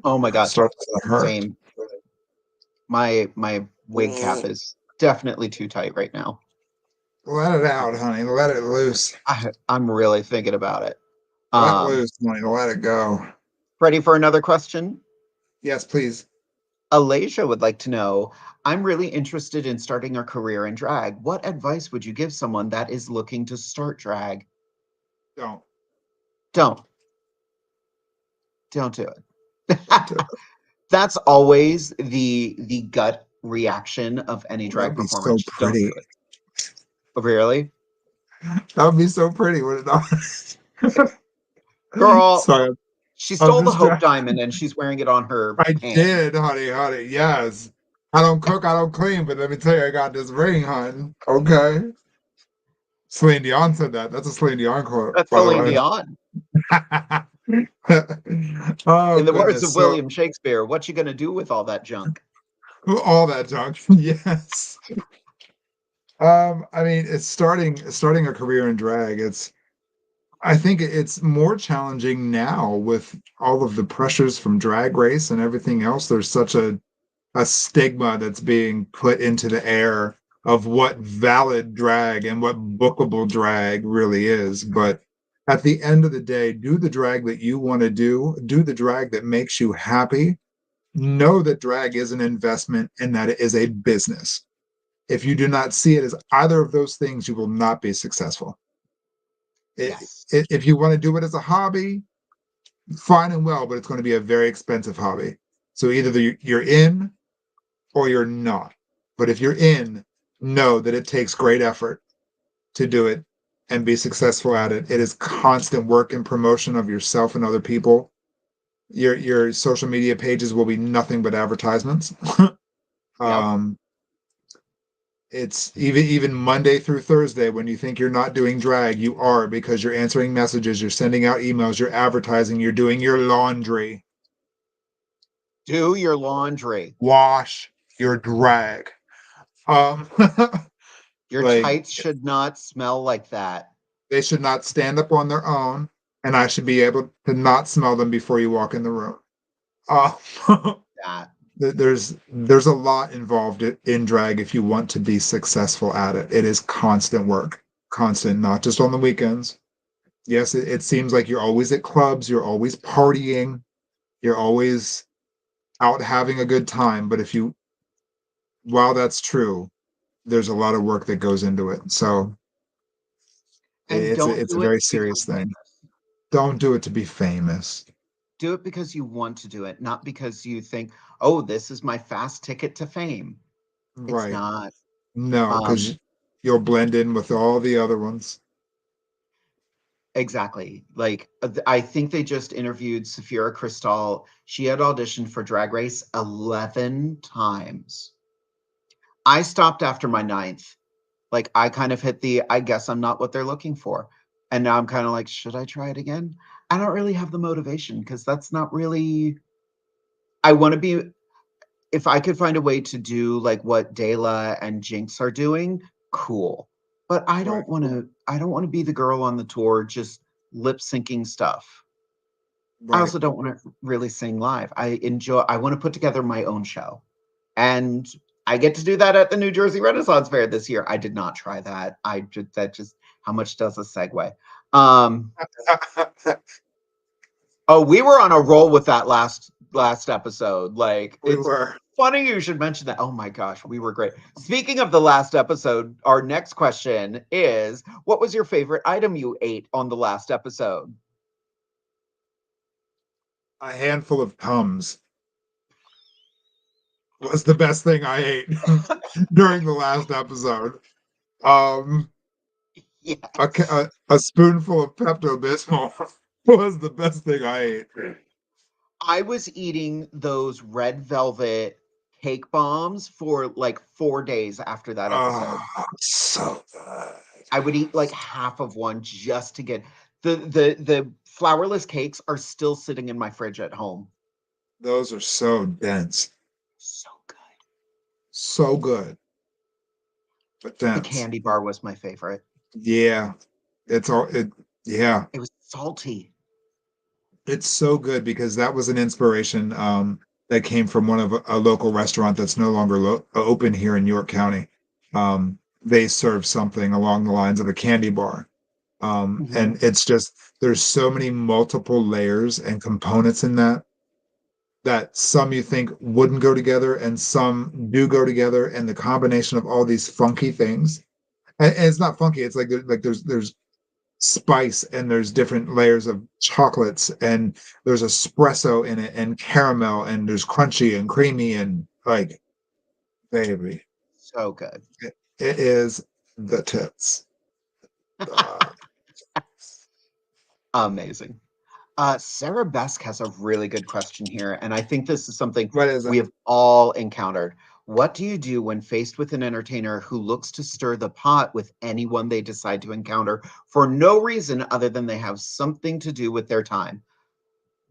Oh my God. Starts to hurt. Same. My wig cap is definitely too tight right now. Let it out, honey. Let it loose. I'm really thinking about it. Let loose, honey. Let it go. Ready for another question? Yes, please. Alasia would like to know, I'm really interested in starting a career in drag. What advice would you give someone that is looking to start drag? Don't. Don't do it. Don't do it. That's always the gut reaction of any drag That'd be performer. so Just don't pretty. do it. Really? That would be so pretty, would it not? Girl, Sorry, she I'm stole the just Hope Diamond and she's wearing it on her I hand. did, honey. Yes. I don't cook, I don't clean, but let me tell you, I got this ring, hon. Okay. Celine Dion said that. That's a Celine Dion quote, That's by the Celine way. Dion. Oh, In the words goodness. of William Shakespeare, what you gonna do with all that junk? All that junk. Yes. I mean, it's starting a career in drag. I think it's more challenging now with all of the pressures from Drag Race and everything else. There's such a stigma that's being put into the air of what valid drag and what bookable drag really is. But at the end of the day, do the drag that you want to do the drag that makes you happy. Know that drag is an investment and that it is a business. If you do not see it as either of those things, you will not be successful. Yes. If you want to do it as a hobby, fine and well, but it's going to be a very expensive hobby. So either you're in or you're not. But if you're in, know that it takes great effort to do it and be successful at it. It is constant work and promotion of yourself and other people. Your social media pages will be nothing but advertisements. Yep. It's even Monday through Thursday when you think you're not doing drag, you are, because you're answering messages, you're sending out emails, you're advertising, you're doing your laundry. Do your laundry. Wash your drag. Um, Your like tights should not smell like that. they should not stand up on their own, and I should be able to not smell them before you walk in the room. Uh, That. there's a lot involved in drag if you want to be successful at it. It is constant work, constant, not just on the weekends. Yes, it seems like you're always at clubs, you're always partying, you're always out having a good time. But while that's true, there's a lot of work that goes into it. So And don't it's a do it very to become serious thing. famous. Don't do it to be famous. Do it because you want to do it, not because you think, oh, this is my fast ticket to fame. It's Right. not. No, Um, because you'll blend in with all the other ones. exactly. Like, I think they just interviewed Safira Cristal. She had auditioned for Drag Race 11 times. I stopped after my ninth. Like, I kind of hit I guess I'm not what they're looking for. And now I'm kind of like, should I try it again? I don't really have the motivation because that's not really, I want to be, if I could find a way to do like what Dayla and Jinx are doing, cool. But Right. I don't want to be the girl on the tour just lip syncing stuff. I Right. also don't want to really sing live. I want to put together my own show. And I get to do that at the New Jersey Renaissance Fair this year. I did not try that. How much does a segue? Oh, we were on a roll with that last episode. Like, We it's were. funny you should mention that. Oh my gosh, we were great. Speaking of the last episode, our next question is, what was your favorite item you ate on the last episode? A handful of Tums was the best thing I ate during the last episode. Um, Yes. A spoonful of Pepto-Bismol was the best thing I ate. I was eating those red velvet cake bombs for like 4 days after that Oh, episode. so good. I would eat like half of one just to get the flourless cakes are still sitting in my fridge at home. Those are so dense. So good. So good, but The dense. candy bar was my favorite. Yeah. It's all it yeah. It was salty. It's so good because that was an inspiration that came from one of a local restaurant that's no longer open here in York County. They serve something along the lines of a candy bar. Mhm. And it's just there's so many multiple layers and components in that some you think wouldn't go together and some do go together, and the combination of all these funky things. And it's not funky, it's like there's spice and there's different layers of chocolates and there's espresso in it and caramel and there's crunchy and creamy and like baby, So good. it is the tits. Uh, Amazing. Sarah Besk has a really good question here, and I think this is something what is it? we have all encountered. What do you do when faced with an entertainer who looks to stir the pot with anyone they decide to encounter for no reason other than they have something to do with their time?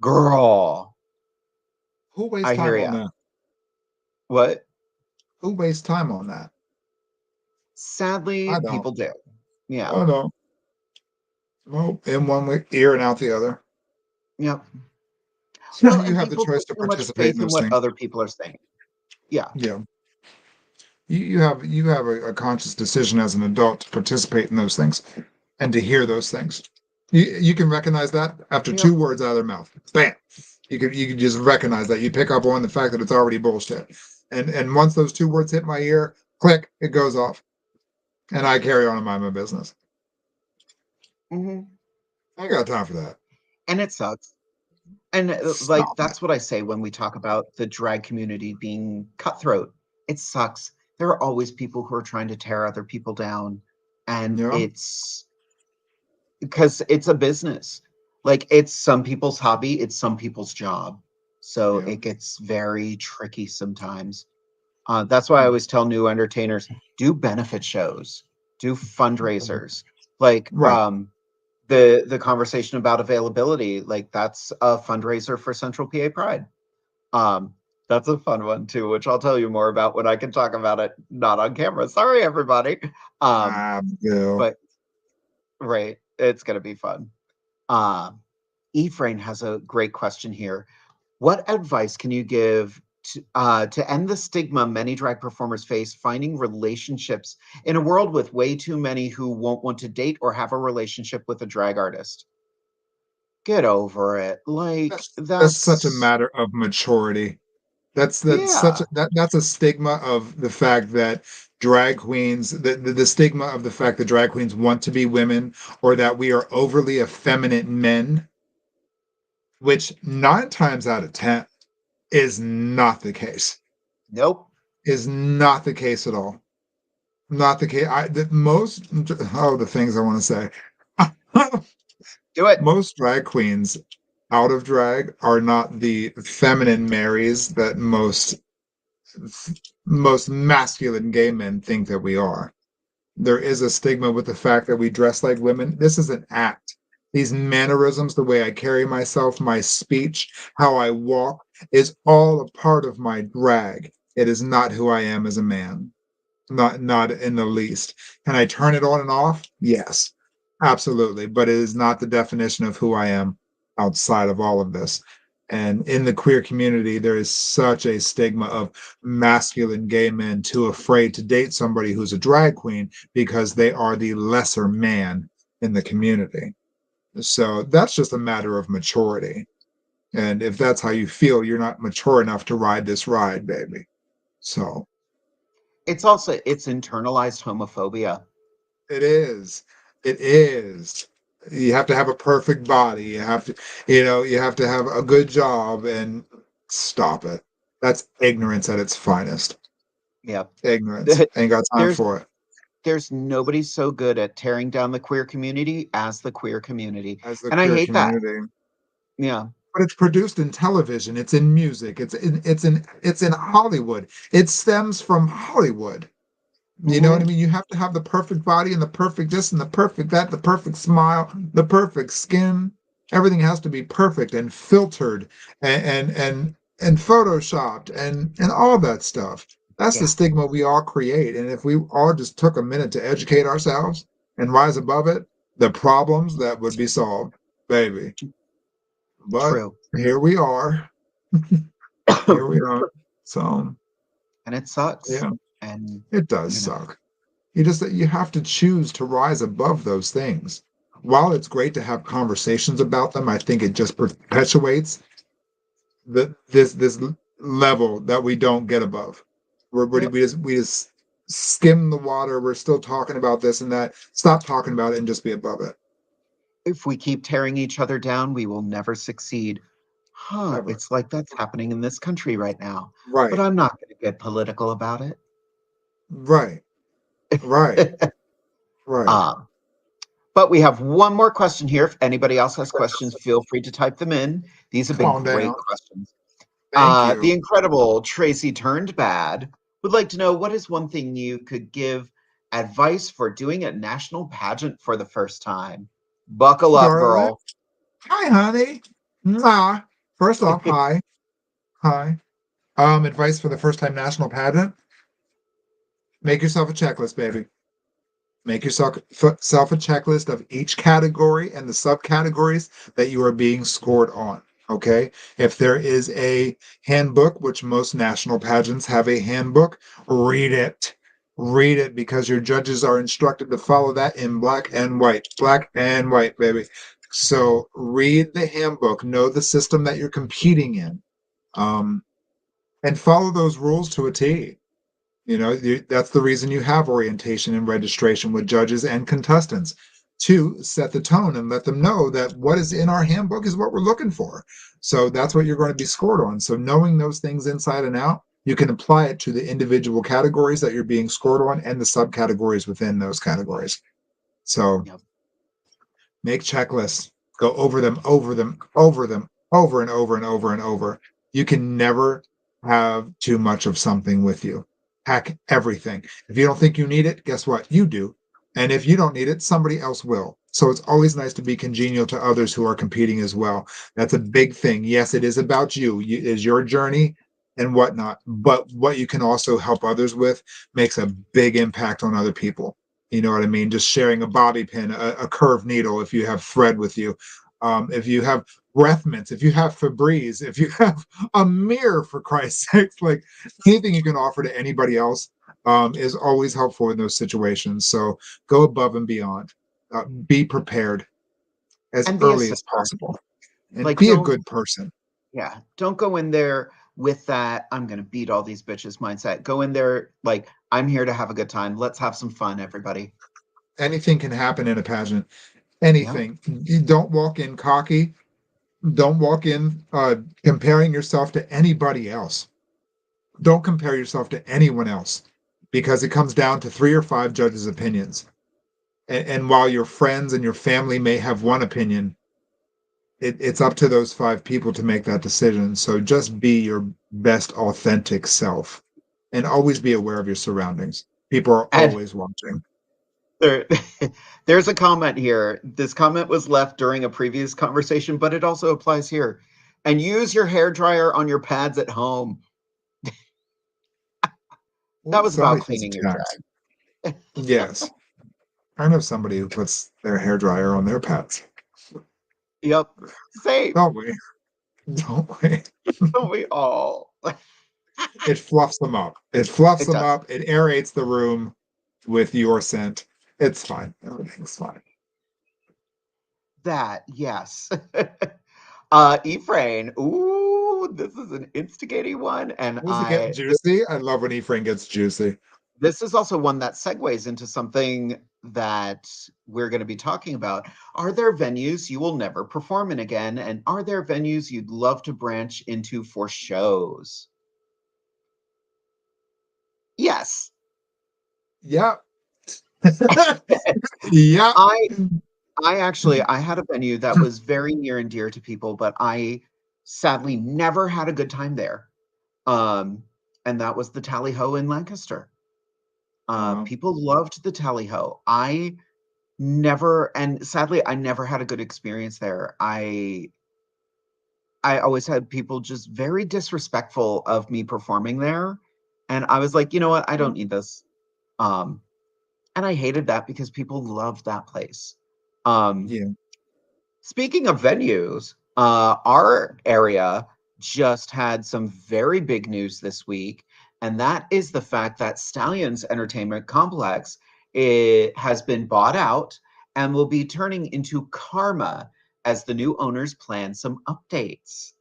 Girl, Who wastes I hear time on ya. that? What? Who wastes time on that? Sadly, I don't. people do. Yeah. Oh no. Well, in one ear and out the other. Yep. Well, You and have the people choice put to so much participate in faith in those what things. other people are saying. Yeah. Yeah. You have a conscious decision as an adult to participate in those things and to hear those things. You can recognize that after Yep. two words out of their mouth. Bam. You can just recognize that. You pick up on the fact that it's already bullshit. And once those two words hit my ear, click, it goes off. And I carry on and mind my business. Hmm. I ain't got time for that. And it sucks. And like Stop it. that's what I say when we talk about the drag community being cutthroat. It sucks. There are always people who are trying to tear other people down, and Yeah. it's because it's a business. Like it's some people's hobby, it's some people's job. So Yeah. it gets very tricky sometimes. That's why I always tell new entertainers do benefit shows, do fundraisers. Like Right. the conversation about availability, like that's a fundraiser for Central PA Pride. Um, that's a fun one too, which I'll tell you more about when I can talk about it, not on camera. Sorry, everybody. Um, Ah, Bill. but right, it's gonna be fun. Uh, Ephraim has a great question here. What advice can you give to end the stigma many drag performers face finding relationships in a world with way too many who won't want to date or have a relationship with a drag artist? Get over it. Like That's such a that's matter of maturity. That's such yeah. a that's a stigma of the fact that drag queens the stigma of the fact that drag queens want to be women or that we are overly effeminate men, which 9 times out of 10 is not the case. Nope. Is not the case at all. Not the case. The most the things I want to say. Do it. Most drag queens out of drag are not the feminine Marys that most masculine gay men think that we are. There is a stigma with the fact that we dress like women. This is an act. These mannerisms, the way I carry myself, my speech, how I walk, is all a part of my drag. It is not who I am as a man. Not in the least. Can I turn it on and off? Yes, absolutely. But it is not the definition of who I am outside of all of this. And in the queer community, there is such a stigma of masculine gay men too afraid to date somebody who's a drag queen because they are the lesser man in the community. So that's just a matter of maturity. And if that's how you feel, you're not mature enough to ride this ride, baby. So It's also it's internalized homophobia. it is. It is. You have to have a perfect body. You have to have a good job and stop it. That's ignorance at its finest. Yeah. Ignorance. Ain't got time There's for it. there's nobody so good at tearing down the queer community as the queer community. as the And I queer hate that. community. Yeah. But it's produced in television, it's in music, it's in Hollywood. It stems from Hollywood. You know what I Mhm. mean? You have to have the perfect body and the perfect this and the perfect that, the perfect smile, the perfect skin. Everything has to be perfect and filtered and photoshopped and all that stuff. That's the Yeah. stigma we all create. And if we all just took a minute to educate ourselves and rise above it, the problems that would be solved, baby. But True. here we are. Here we are. So And it sucks. yeah, And, it does you know, suck. You have to choose to rise above those things. While it's great to have conversations about them, I think it just perpetuates this level that we don't get above. yep. We just skim the water. We're still talking about this and that. Stop talking about it and just be above it. If we keep tearing each other down, we will never succeed. Huh. Ever. It's like that's happening in this country right now. But Right. I'm not going to get political about Right. Right. it. Right. um, But we have one more question here. If anybody else has questions, feel free to type them in. These have been Calm great down. questions. Thank The you. incredible Tracy Turned Bad would like to know what is one thing you could give advice for doing a national pageant for the first time? Buckle up, Darling. girl. Hi, honey. Mwah. First off, hi. Hi. Advice for the first time national pageant. Make yourself a checklist, baby. Make yourself a checklist of each category and the subcategories that you are being scored on. Okay. If there is a handbook, which most national pageants have a handbook, read it. Read it because your judges are instructed to follow that in black and white. Black and white, baby. So read the handbook, know the system that you're competing in, um, and follow those rules to a T. That's the reason you have orientation and registration with judges and contestants to set the tone and let them know that what is in our handbook is what we're looking for. So that's what you're going to be scored on. So knowing those things inside and out, you can apply it to the individual categories that you're being scored on and the subcategories within those categories. So Yep. make checklists, go over them, over them, over them, over and over and over and over. You can never have too much of something with you. Pack everything. If you don't think you need it, guess what? You do. And if you don't need it, somebody else will. So it's always nice to be congenial to others who are competing as well. That's a big thing. Yes, it is about you. It is your journey and whatnot. But what you can also help others with makes a big impact on other people. You know what I mean? Just sharing a bobby pin, a curved needle, if you have thread with you, if you have breath mints, if you have Febreze, if you have a mirror, for Christ's sake, like anything you can offer to anybody else is always helpful in those situations. So go above and beyond. Be prepared as And be a early as sister. possible and Like, be a don't, good person. yeah, don't go in there with that, I'm going to beat all these bitches mindset. Go in there like, I'm here to have a good time. Let's have some fun, everybody. Anything can happen in a pageant. Yeah. Anything. You don't walk in cocky. Don't walk in comparing yourself to anybody else. Don't compare yourself to anyone else because it comes down to 3 or 5 judges' opinions. And while your friends and your family may have one opinion, it's up to those 5 people to make that decision. So just be your best authentic self and always be aware of your surroundings. People are And always watching. there, there's a comment here. This comment was left during a previous conversation, but it also applies here. And use your hair dryer on your pads at home. That Well, was about somebody has a cleaning your tax. drag. Yes. I know somebody who puts their hair dryer on their pets. Yep. Same. Don't we? Don't we? Don't we all? It fluffs them up. It fluffs It them does. up. It aerates the room with your scent. It's fine. Everything's fine. That, yes. Ephraim. Ooh, this is an instigating one. And Does it get juicy? I love when Ephraim gets juicy. this is also one that segues into something that we're going to be talking about. Are there venues you will never perform in again? And are there venues you'd love to branch into for shows? Yes. Yep. Yeah. I had a venue that was very near and dear to people, but I sadly never had a good time there. And that was the Tally Ho in Lancaster. Oh, People loved the Tally Ho. And sadly, I never had a good experience there. I always had people just very disrespectful of me performing there. And I was like, you know what? I don't need this. Um, and I hated that because people loved that place. Um, yeah. Speaking of venues, our area just had some very big news this week, and that is the fact that Stallions Entertainment Complex, it has been bought out and will be turning into Karma as the new owners plan some updates.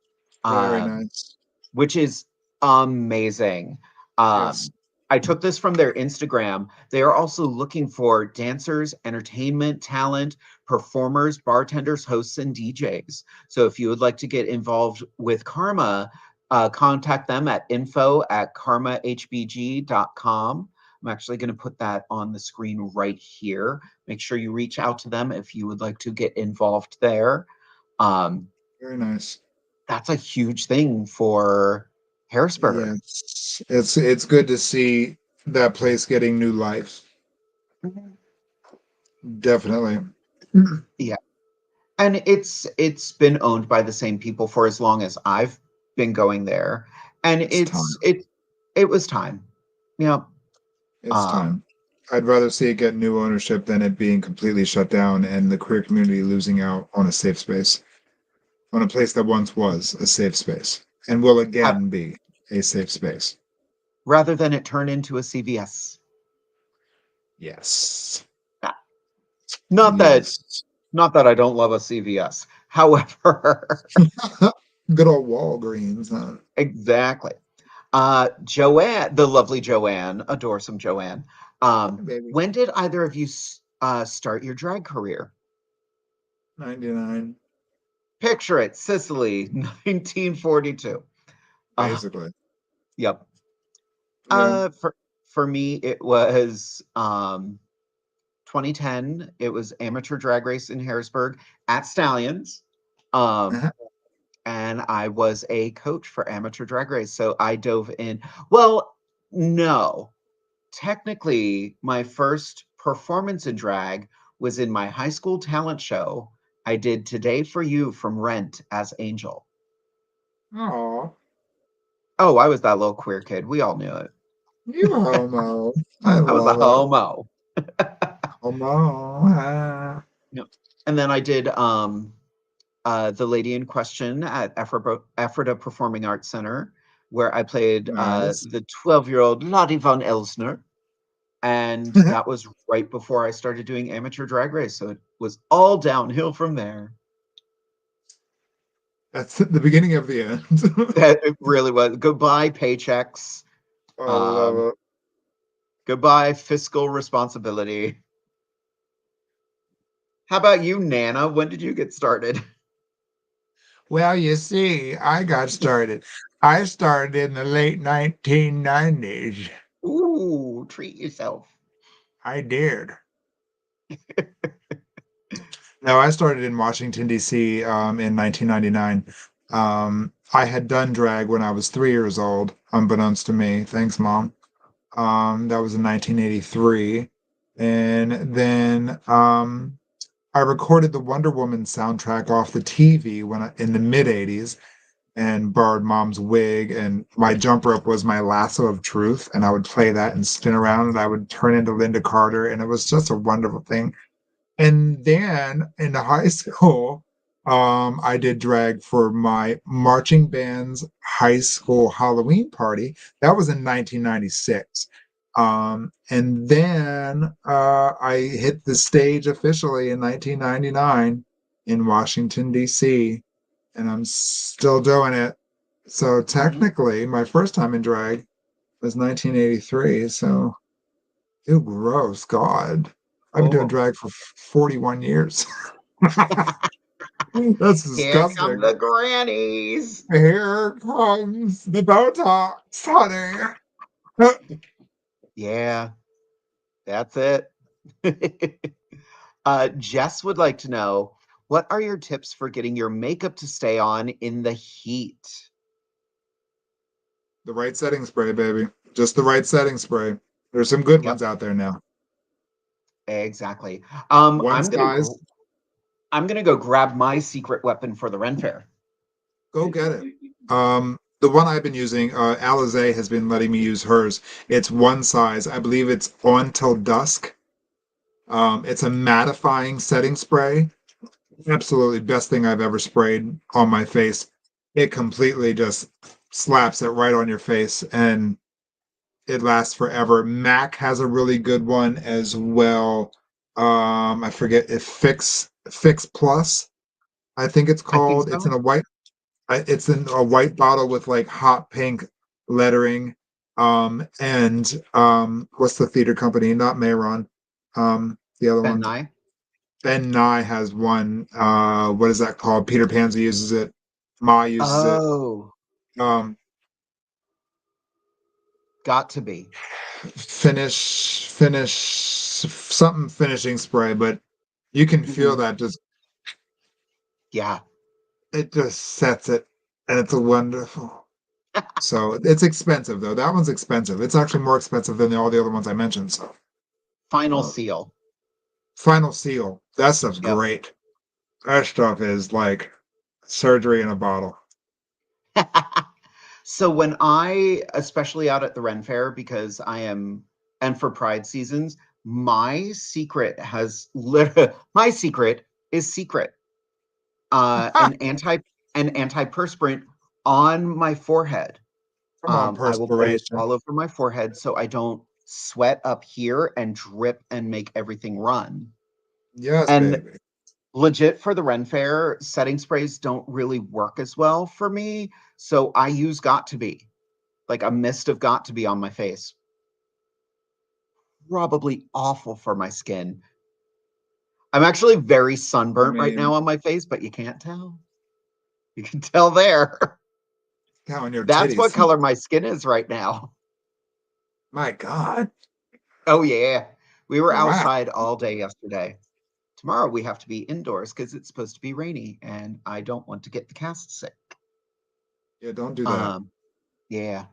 Very Um, nice. which is amazing. Um, Yes. I took this from their Instagram. They are also looking for dancers, entertainment talent, performers, bartenders, hosts, and DJs. So if you would like to get involved with Karma, contact them at info@karmahbg.com. I'm actually going to put that on the screen right here. Make sure you reach out to them if you would like to get involved there. Um, Very nice. that's a huge thing for Harrisburg. Yes. It's good to see that place getting new life. Mhm. Definitely. Yeah. And it's been owned by the same people for as long as I've been going there. And It's time. it was time. Yeah. It's Um time. I'd rather see it get new ownership than it being completely shut down and the queer community losing out on a safe space, on a place that once was a safe space and will uh, again be a safe space. rather than it turn into a CVS. Yes. Yeah. Not that Yes. not that I don't love a CVS. However, Good old Walgreens, huh? exactly. Joanne, the lovely Joanne, adore some Joanne. Hey, baby. When did either of you start your drag career? 99, Picture it, Sicily, 1942. Uh, basically. yep. Yeah. For me, it was 2010. It was amateur drag race in Harrisburg at Stallions. Um, Uh-huh. and I was a coach for amateur drag race. So I dove in. Well, no, technically, my first performance in drag was in my high school talent show. I did Today for You from Rent as Angel. Aw, Oh, I was that little queer kid. We all knew it. you homo. I I was a love it. homo. Homo. Ah. Yep. And then I did the lady in question at Ephrata Performing Arts Center, where I played Nice. the 12-year-old Lottie von Elsner. And that was right before I started doing amateur drag race. So it was all downhill from there. That's the beginning of the end. It really was. Goodbye, paychecks. I Um, love it. Goodbye, fiscal responsibility. How about you, Nana? When did you get started? Well, you see, I got started. I started in the late 1990s. Ooh, treat yourself. I did. No, I started in Washington, D.C. In 1999. I had done drag when I was 3 years old, unbeknownst to me. Thanks, Mom. That was in 1983. And then I recorded the Wonder Woman soundtrack off the TV in the mid 80s and borrowed Mom's wig. And my jump rope was my lasso of truth. And I would play that and spin around and I would turn into Linda Carter. And it was just a wonderful thing. And then in high school, I did drag for my marching band's high school Halloween party. That was in 1996. And then I hit the stage officially in 1999 in Washington, D.C., and I'm still doing it. So Mhm. technically, my first time in drag was 1983. So, ew, gross, God. I've been doing Oh, drag for 41 years. That's here come disgusting. the grannies. Here comes the Botox, honey. Yeah, that's it. Jess would like to know, what are your tips for getting your makeup to stay on in the heat? The right setting spray, baby. Just the right setting spray. There's some good Yep, ones out there now. exactly. One size, I'm gonna go grab my secret weapon for the Ren Fair. go get it. The one I've been using, Alizé has been letting me use hers. It's one size. I believe it's on till dusk. It's a mattifying setting spray. Absolutely best thing I've ever sprayed on my face. It completely just slaps it right on your face and it lasts forever. MAC has a really good one as well. I forget if Fix Plus, I think it's I think called. so. It's in a white bottle with like hot pink lettering. And what's the theater company? Not Mayron. The other Ben one. Nye. Ben Nye has one. What is that called? Peter Panza uses it. Ma uses it. Oh, Um, got to be. finish something finishing spray, but you can feel Mhm. that just Yeah. it just sets it, and it's a wonderful. So it's expensive though. That one's expensive. It's actually more expensive than all the other ones I mentioned. So Final uh, seal. Final Seal, that stuff's Yep. great. That stuff is like surgery in a bottle. So when I, especially out at the Ren Fair, because I am, and for Pride seasons, my secret has literally, my secret is secret. An antiperspirant on my forehead. Come on, I will put it perspiration. all over my forehead so I don't sweat up here and drip and make everything run. Yes, And baby. legit for the Ren Fair, setting sprays don't really work as well for me. So I use Got to Be, like a mist of Got to Be on my face. Probably awful for my skin. I'm actually very I sunburnt right mean, now on my face, but you can't tell. You can tell there. down your That's what titties. color my skin is right now. My God. Oh, yeah. We were Wow. outside all day yesterday. Tomorrow we have to be indoors because it's supposed to be rainy and I don't want to get the cast sick. Yeah, don't do that. Um, yeah.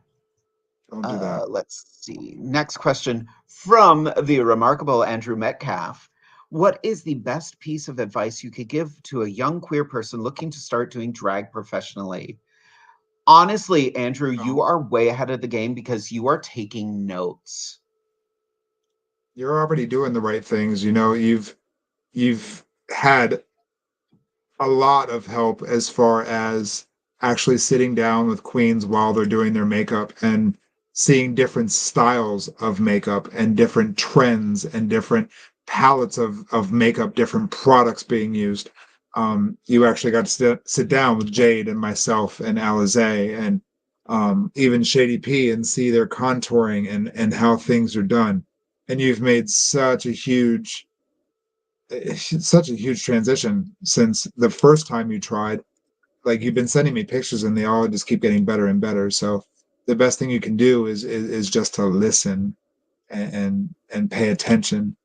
Don't do that. Let's see. Next question from the remarkable Andrew Metcalf. What is the best piece of advice you could give to a young queer person looking to start doing drag professionally? Honestly, Andrew, you No, are way ahead of the game because you are taking notes. you're already doing the right things. You know, you've had a lot of help as far as actually sitting down with queens while they're doing their makeup and seeing different styles of makeup and different trends and different palettes of makeup, different products being used. You actually got to sit down with Jade and myself and Alizé and even Shady P and see their contouring and how things are done. And you've made such a huge transition since the first time you tried. Like you've been sending me pictures and they all just keep getting better and better. So the best thing you can do is just to listen and pay attention.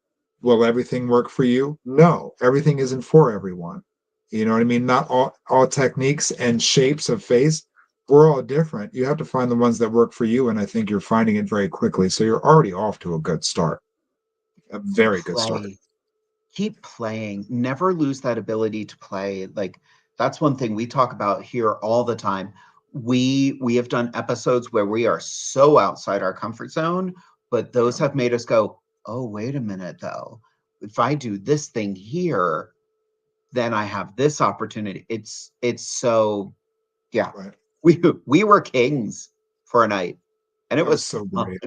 Will everything work for you? No, everything isn't for everyone. You know what I mean? Not all techniques and shapes of face, we're all different. You have to find the ones that work for you, and I think you're finding it very quickly. So you're already off to a good start. A very good start. Play. Keep playing. Never lose that ability to play. Like that's one thing we talk about here all the time. We have done episodes where we are so outside our comfort zone, but those Yeah. have made us go, "Oh, wait a minute though. If I do this thing here, then I have this opportunity." It's so yeah. Right. We were kings for a night and it That was was so fun. great.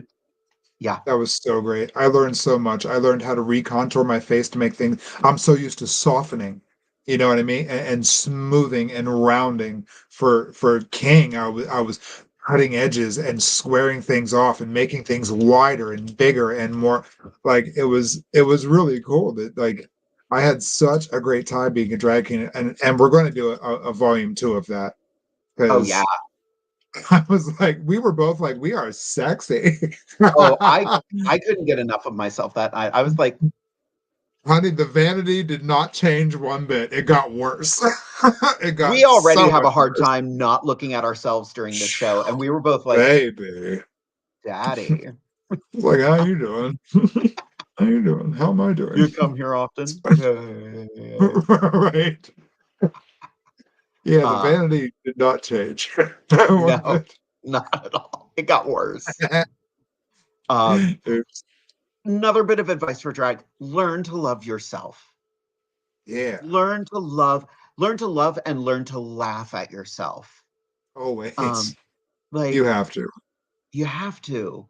Yeah. That was so great. I learned so much. I learned how to recontour my face to make things. I'm so used to softening, you know what I mean, and smoothing and rounding. For King, I was cutting edges and squaring things off and making things wider and bigger and more. Like it was really cool. That like I had such a great time being a drag king, and we're going to do a volume two of that Oh yeah. because I was like, we were both like, we are sexy. Oh, I couldn't get enough of myself that night. I was like, Honey, the vanity did not change one bit. It got worse. It We got already so have a much hard worse. time not looking at ourselves during this show, and we were both like, Baby. Daddy, It's like, how you doing? How you doing? How am I doing? you come here often? Right. Yeah, the Uh, vanity did not change. One no, bit. not at all. It got worse. Um, Oops. Another bit of advice for drag: learn to love yourself. Yeah, Learn to love, and learn to laugh at yourself. always. Um, You like have to. you have to.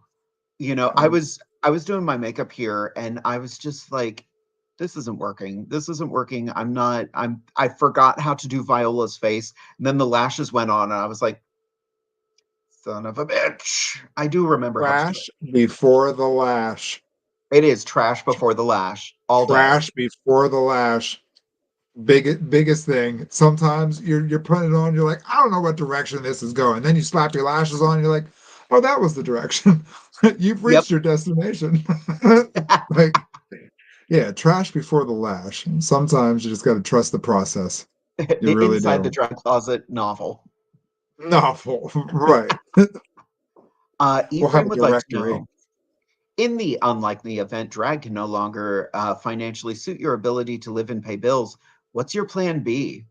You know, Um, I was doing my makeup here, and I was just like, this isn't working. This isn't working. I forgot how to do Viola's face. And then the lashes went on, and I was like, son of a bitch. I do remember how to do Trash before the lash. it. It is trash before the lash all day. Trash before the lash. Biggest thing. Sometimes you're putting it on, you're like, I don't know what direction this is going. Then you slap your lashes on, you're like, oh, that was the direction. You've Yep. reached your destination. Like, yeah, trash before the lash. And sometimes you just got to trust the process. You The really Inside the do. Drag Closet novel. Novel, right. We'll have Ephraim a would like to directory. know, in the unlikely event drag can no longer financially suit your ability to live and pay bills, what's your plan B?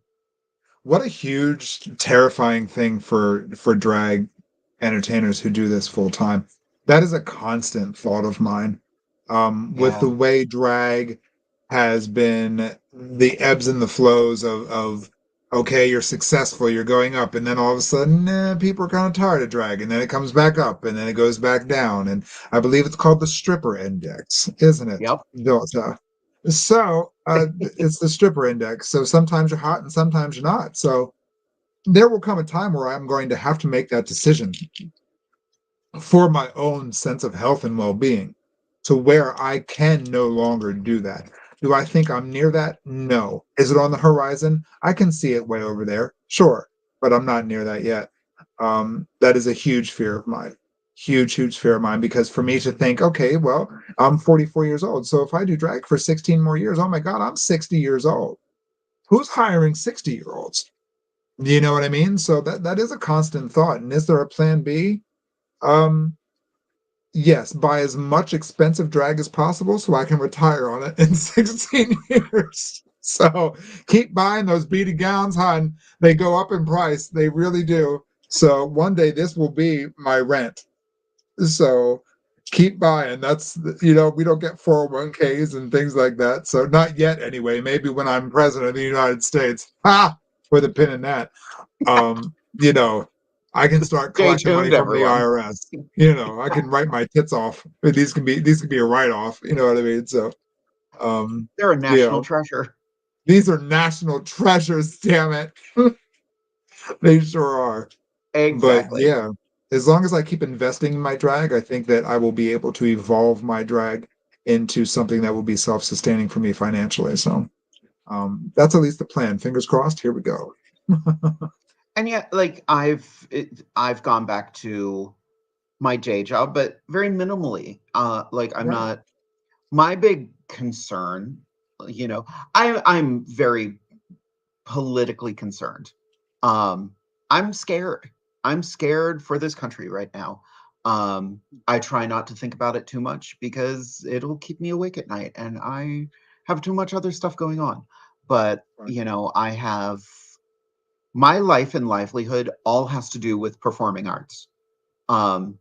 What a huge, terrifying thing for drag entertainers who do this full time. That is a constant thought of mine. With Yeah. the way drag has been, the ebbs and the flows of okay, you're successful, you're going up, and then all of a sudden, people are kind of tired of drag, and then it comes back up, and then it goes back down, and I believe it's called the stripper index, isn't it, Yep. Delta? So it's the stripper index. So sometimes you're hot and sometimes you're not. So there will come a time where I'm going to have to make that decision for my own sense of health and well-being to where I can no longer do that. Do I think I'm near that? No. Is it on the horizon? I can see it way over there. Sure, but I'm not near that yet. That is a huge fear of mine. Huge fear of mine, because for me to think, okay, well, I'm 44 years old. So if I do drag for 16 more years, oh my God, I'm 60 years old. Who's hiring 60-year-olds? You know what I mean? So that is a constant thought. And is there a plan B? Um, yes, buy as much expensive drag as possible so I can retire on it in 16 years. So keep buying those beaded gowns, hon. They go up in price. They really do. So one day this will be my rent. So keep buying. That's, we don't get 401ks and things like that. So not yet anyway. Maybe when I'm president of the United States. Ha! With a pin in that. Um, you know, I can start Stay collecting money tuned, from the everyone. IRS. I can write my tits off. These can be a write-off, you know what I mean? So um, They're a you national know, treasure. these are national treasures, damn it. They sure are. But Exactly. yeah, as long as I keep investing in my drag, I think that I will be able to evolve my drag into something that will be self-sustaining for me financially. So that's at least the plan. Fingers crossed. Here we go. And yet, like I've gone back to my day job, but very minimally. Like I'm Right. not my big concern, I'm very politically concerned. Um, I'm scared. I'm scared for this country right now. I try not to think about it too much because it'll keep me awake at night, and I have too much other stuff going on. But, Right. I have my life and livelihood all has to do with performing arts. Um,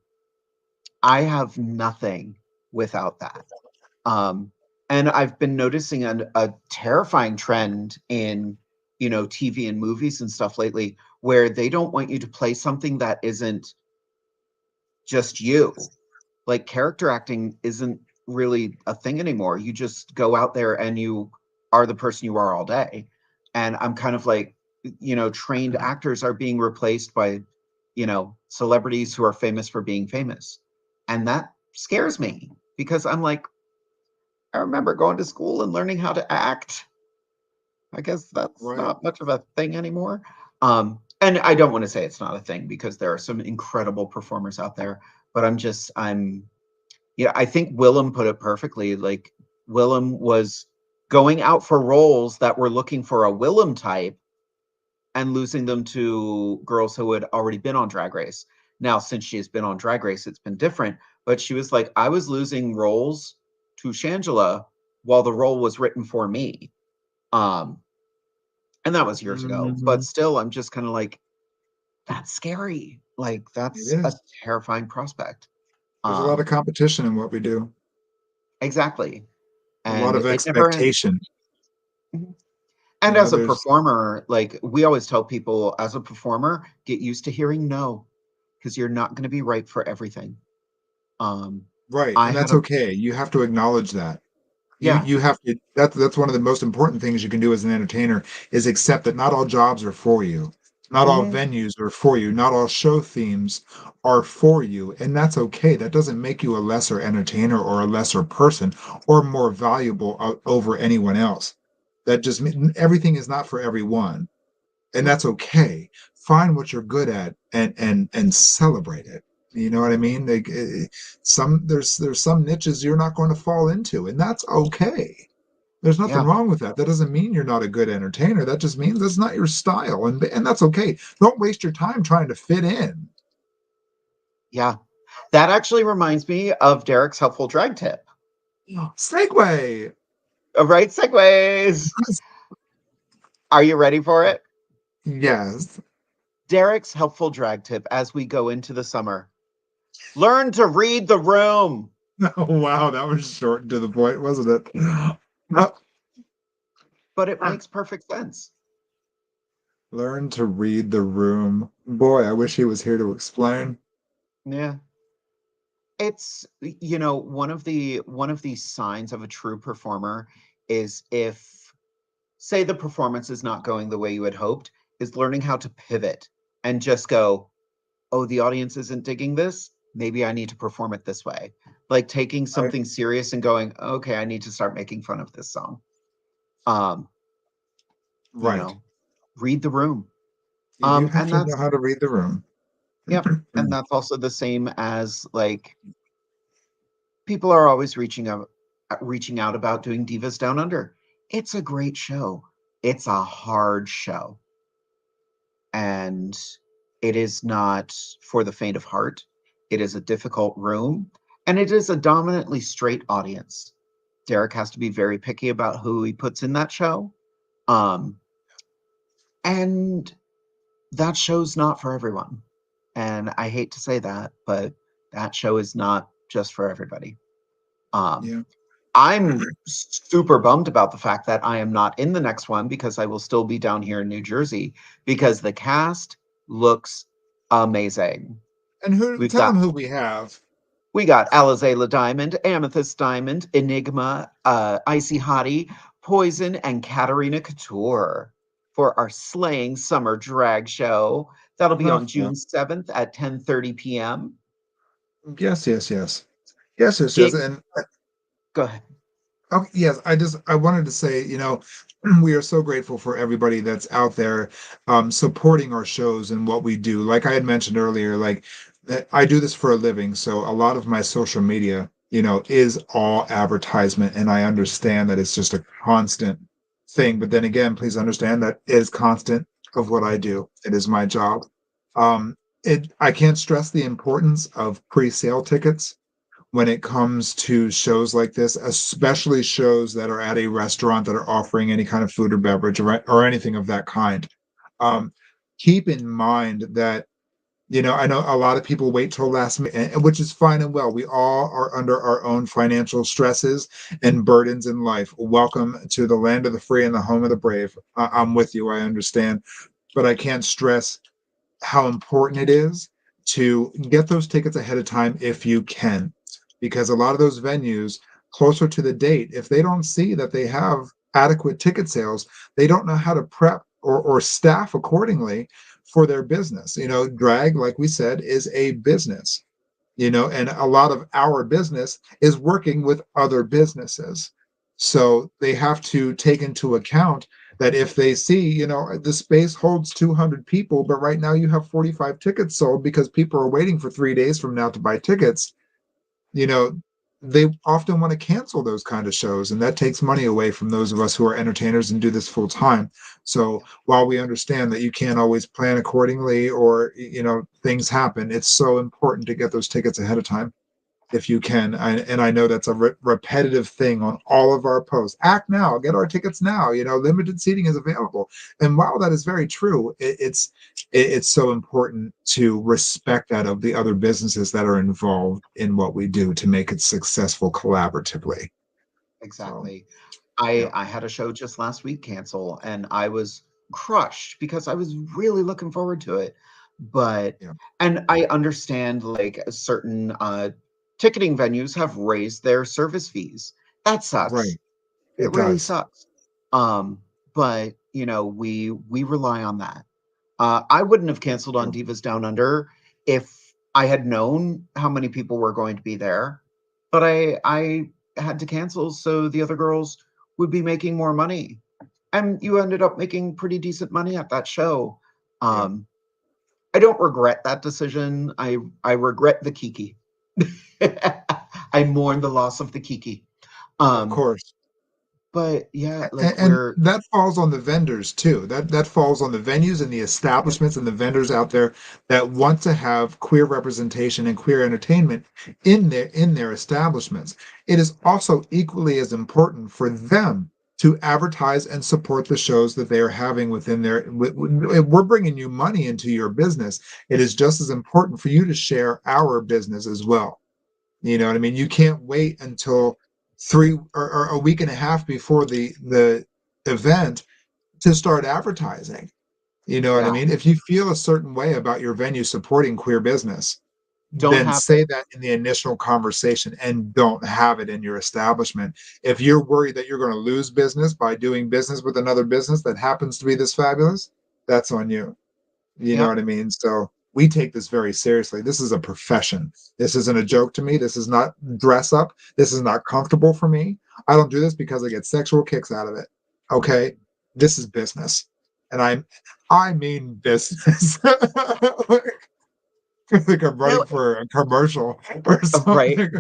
I have nothing without that. Um, and I've been noticing a terrifying trend in, TV and movies and stuff lately where they don't want you to play something that isn't just you. Like character acting isn't really a thing anymore. You just go out there and you are the person you are all day. And I'm kind of like, trained actors are being replaced by, celebrities who are famous for being famous. And that scares me because I'm like, I remember going to school and learning how to act. I guess that's Right. not much of a thing anymore. And I don't want to say it's not a thing because there are some incredible performers out there, but I think Willem put it perfectly. Like Willem was going out for roles that were looking for a Willem type and losing them to girls who had already been on Drag Race. Now, since she has been on Drag Race, it's been different. But she was like, I was losing roles to Shangela while the role was written for me. And that was years ago. But Mhm. still, I'm just kind of like, that's scary. Like, It that's a is. terrifying prospect. There's a lot of Um, competition in what we do. exactly. A lot And of it never ends. expectation. Mhm. You And know, as a there's performer, like we always tell people, as a performer, get used to hearing no, because you're not going to be right for everything. Um, right, I and had that's a okay. You have to acknowledge that. yeah, You have to that's one of the most important things you can do as an entertainer is accept that not all jobs are for you. Not all mhm, venues are for you. Not all show themes are for you. And that's okay. That doesn't make you a lesser entertainer or a lesser person or more valuable over anyone else. That just everything is not for everyone. And yeah, that's okay. Find what you're good at and celebrate it. You know what I mean? Like some there's some niches you're not going to fall into, and that's okay. There's nothing yeah, wrong with that. That doesn't mean you're not a good entertainer. That just means that's not your style, and that's okay. Don't waste your time trying to fit in. yeah. That actually reminds me of Derek's helpful drag tip. Segue. Right, segues. Are you ready for it? Yes. Derek's helpful drag tip as we go into the summer. Learn to read the room. Oh, wow, that was short and to the point, wasn't it? Uh, But it makes perfect sense. Learn to read the room. Boy, I wish he was here to explain. Yeah. It's one of the signs of a true performer is if say the performance is not going the way you had hoped, is learning how to pivot and just go, oh, the audience isn't digging this. Maybe I need to perform it this way. Like taking I, something serious and going, okay, I need to start making fun of this song. Um, you right. know, read the room. You do have And to know that's how to read the room. yep. And that's also the same as like people are always reaching out about doing Divas Down Under. It's a great show. It's a hard show. And it is not for the faint of heart. It is a difficult room, and it is a dominantly straight audience. Derek has to be very picky about who he puts in that show. Um, and that show's not for everyone. And I hate to say that, but that show is not just for everybody. Um, Yeah. I'm super bummed about the fact that I am not in the next one because I will still be down here in New Jersey because the cast looks amazing. And who We've tell got them who we have. Alizela Diamond, Amethyst Diamond, Enigma, Icy Hottie, Poison, and Katarina Couture for our Slaying Summer Drag Show. That'll be on Uh-huh. June 7th at 10:30 p.m. Yes, yes, yes. Yes, yes, yes. Gig, And go ahead. oh, yes, I wanted to say, we are so grateful for everybody that's out there supporting our shows and what we do. Like I had mentioned earlier, like I do this for a living, so a lot of my social media, is all advertisement, and I understand that it's just a constant thing. But then again, please understand that is constant of what I do. It is my job. I can't stress the importance of pre-sale tickets when it comes to shows like this, especially shows that are at a restaurant that are offering any kind of food or beverage or anything of that kind. Um, Keep in mind that, I know a lot of people wait till last minute, which is fine and well. We all are under our own financial stresses and burdens in life. Welcome to the land of the free and the home of the brave. I'm with you. I understand. But I can't stress how important it is to get those tickets ahead of time if you can, because a lot of those venues closer to the date, if they don't see that they have adequate ticket sales, they don't know how to prep or staff accordingly for their business. Drag, like we said, is a business, and a lot of our business is working with other businesses. So they have to take into account that if they see, the space holds 200 people, but right now you have 45 tickets sold because people are waiting for 3 days from now to buy tickets, you know, they often want to cancel those kind of shows, and that takes money away from those of us who are entertainers and do this full time. So while we understand that you can't always plan accordingly, or things happen, it's so important to get those tickets ahead of time if you can. And I know that's a repetitive thing on all of our posts. Act now, get our tickets now. Limited seating is available. And while that is very true, it's so important to respect that of the other businesses that are involved in what we do to make it successful collaboratively. So, Exactly. yeah, I had a show just last week cancel, and I was crushed because I was really looking forward to it. But yeah, and I understand like certain ticketing venues have raised their service fees. That sucks. right. It It really does. sucks. But we rely on that. I wouldn't have canceled on Yeah, Divas Down Under if I had known how many people were going to be there. But I had to cancel so the other girls would be making more money. And you ended up making pretty decent money at that show. yeah, Um, I don't regret that decision. I regret the Kiki. I mourn the loss of the Kiki. of Um, course. but yeah, like And we're that falls on the vendors too. That falls on the venues and the establishments and the vendors out there that want to have queer representation and queer entertainment in their establishments. It is also equally as important for them to advertise and support the shows that they are having within their. If we're bringing you money into your business, it is just as important for you to share our business as well. You know what I mean? You can't wait until 3 or a week and a half before the event to start advertising. You know what I yeah, mean? If you feel a certain way about your venue supporting queer business, don't then have it. say that in the initial conversation and don't have it in your establishment. If you're worried that you're going to lose business by doing business with another business that happens to be this fabulous, that's on you. You know Yep, what I mean? So we take this very seriously. This is a profession. This isn't a joke to me. This is not dress up. This is not comfortable for me. I don't do this because I get sexual kicks out of it. Okay? This is business. And I mean business. Like I'm no, running for a commercial or right. something.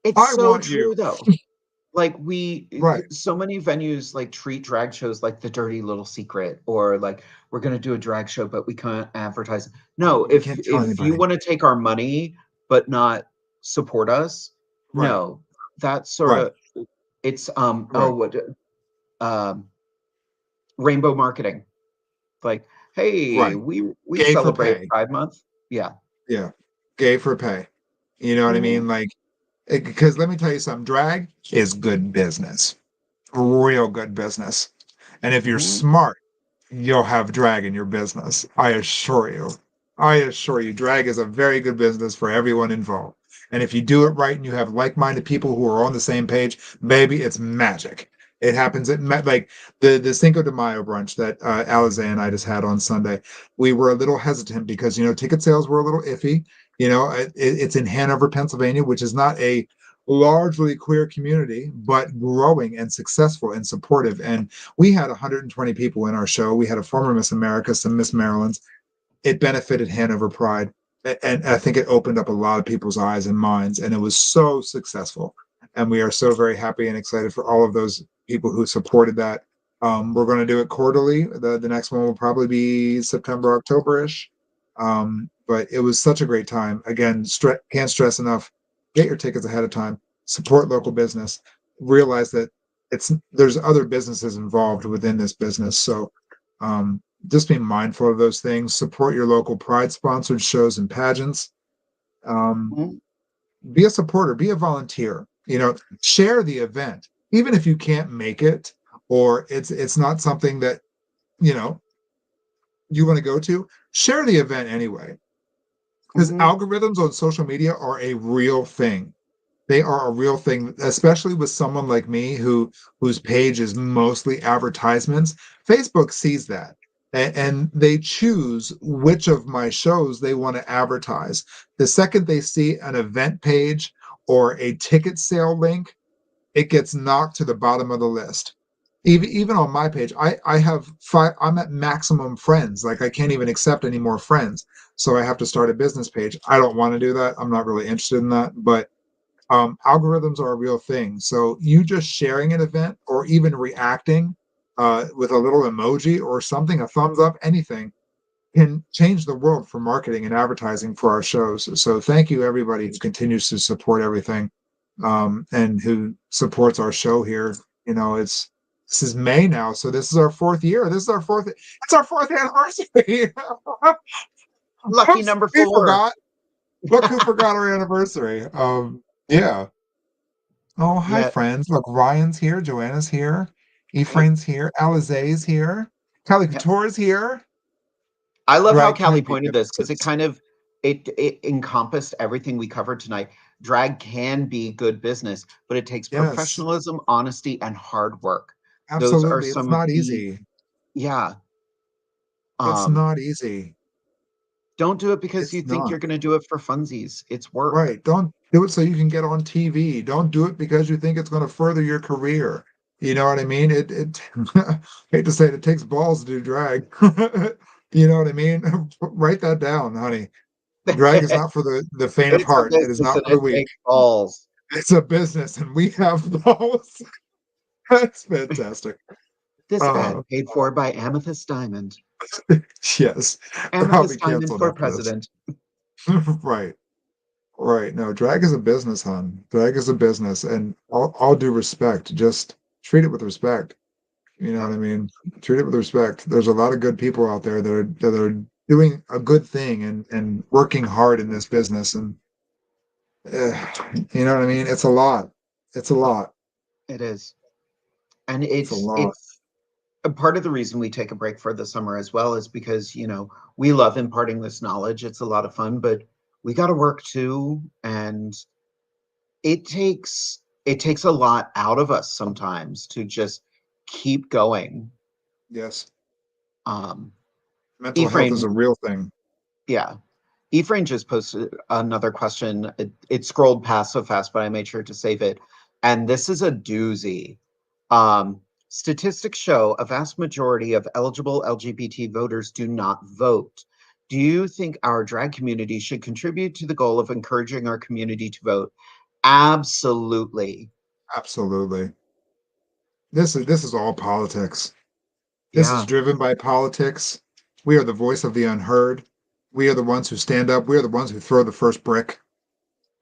It's I so want you. true though. Like Right. so many venues like treat drag shows like the dirty little secret, or like we're gonna do a drag show but we can't advertise. No, We if can't tell if you anybody. want to take our money but not support us, Right. no, that's sort Right. of it's Right. what um rainbow marketing. Like, hey, Right. we Gay for celebrate pay. Pride Month. Yeah. Yeah. Gay for pay. You know what I Mhm. mean? Like, because let me tell you something, drag is good business, real good business. And if you're Mhm. smart, you'll have drag in your business. I assure you. I assure you, drag is a very good business for everyone involved. And if you do it right and you have like-minded people who are on the same page, baby, it's magic. It happens at like the Cinco de Mayo brunch that Alize and I just had on Sunday. We were a little hesitant because ticket sales were a little iffy. It's in Hanover, Pennsylvania, which is not a largely queer community, but growing and successful and supportive. And we had 120 people in our show. We had a former Miss America, some Miss Marylands. It benefited Hanover Pride. And I think it opened up a lot of people's eyes and minds. And it was so successful. And we are so very happy and excited for all of those people who supported that. We're going to do it quarterly. The next one will probably be September, October-ish. But it was such a great time. Again, can't stress enough. Get your tickets ahead of time. Support local business. Realize that there's other businesses involved within this business. So just be mindful of those things. Support your local pride sponsored shows and pageants. Um, Mhm. be a supporter, be a volunteer. Share the event, even if you can't make it or it's not something that you know you want to go to. Share the event anyway, because Mhm. algorithms on social media are a real thing. They are a real thing, especially with someone like me whose page is mostly advertisements. Facebook sees that and they choose which of my shows they want to advertise. The second they see an event page or a ticket sale link, it gets knocked to the bottom of the list. Even on my page, I have five. I'm at maximum friends. Like I can't even accept any more friends, so I have to start a business page. I don't want to do that. I'm not really interested in that, but algorithms are a real thing. So you just sharing an event or even reacting with a little emoji or something, a thumbs up, anything can change the world for marketing and advertising for our shows. So thank you everybody who continues to support everything, and who supports our show here. You know, this is May now, so this is our 4th year. This is our fourth. It's our 4th anniversary. Lucky Oops, number we 4. forgot. Look who forgot our anniversary. Yeah. Oh, hi, Yeah. friends. Look, Ryan's here, Joanna's here, Hey, Ephraim's here, Alizé's here, Callie yeah. Couture's here. I love how Drag Callie can be pointed this because it businesses. kind of it encompassed everything we covered tonight. Drag can be good business, but it takes Yes, professionalism, honesty, and hard work. Those are absolutely. It's some of not the easy. yeah. It's Um, not easy. don't do it because It's you think not. you're going to do it for funsies. It's work. Right. Don't do it so you can get on TV. Don't do it because you think it's going to further your career. You know what I mean? It hate to say it takes balls to do drag. You know what I mean? Write that down, honey. Drag is not for the faint of It's a heart. It is business not and for the it weak. takes balls. It's a business and we have balls. That's fantastic. This Uh, ad paid for by Amethyst Diamond. yes, but I'll be Amethyst Diamond canceled for after this. president. Right. Right. No, drag is a business, hon. Drag is a business, and all due respect, just treat it with respect. You know what Yep. I mean? Treat it with respect. There's a lot of good people out there that are doing a good thing and working hard in this business, and you know what I mean? It's a lot. It's a lot. It is. And It's a lot. it's a part of the reason we take a break for the summer as well is because, we love imparting this knowledge. It's a lot of fun, but we got to work too, and it takes a lot out of us sometimes to just keep going. Yes. Um Mental health is Ephraim, a real thing. yeah. Ephraim just posted another question. It scrolled past so fast, but I made sure to save it. And this is a doozy. Statistics show a vast majority of eligible LGBT voters do not vote. Do you think our drag community should contribute to the goal of encouraging our community to vote? Absolutely. Absolutely. This is all politics. This is Yeah. driven by politics. We are the voice of the unheard. We are the ones who stand up. We are the ones who throw the first brick.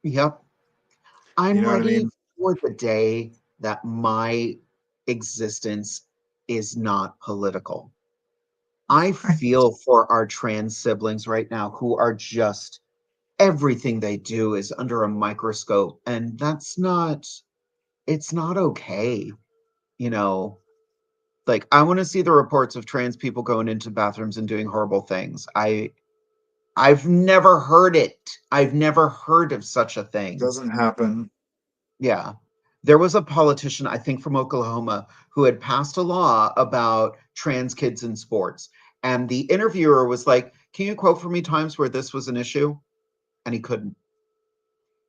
Yep. You I'm know what I ready mean? for the day that my existence is not political. I feel for our trans siblings right now who are just everything they do is under a microscope, and it's not okay. You know, like I want to see the reports of trans people going into bathrooms and doing horrible things. I've never heard it. I've never heard of such a thing. Doesn't happen. Yeah. There was a politician, I think from Oklahoma, who had passed a law about trans kids in sports. And the interviewer was like, "Can you quote for me times where this was an issue?" And he couldn't.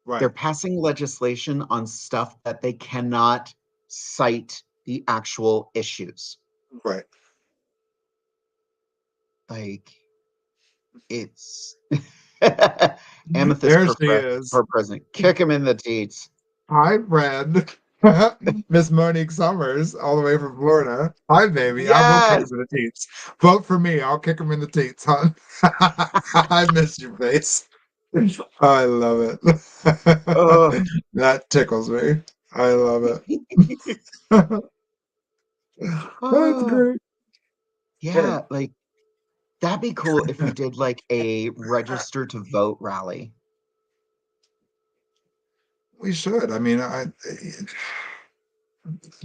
They're Right. passing legislation on stuff that they cannot cite the actual issues. Right. Like, it's Amethyst There for, she is. for president. Kick him in the teats. Hi, friend. Miss Monique Summers, all the way from Florida. Hi, baby. I will kick Yes. him in the teats. Vote for me. I'll kick him in the teats, hon. I miss your face. I love it. Oh. That tickles me. I love it. That's Oh. great. Yeah, like that'd be cool if we did like a register to vote rally. We should. I mean,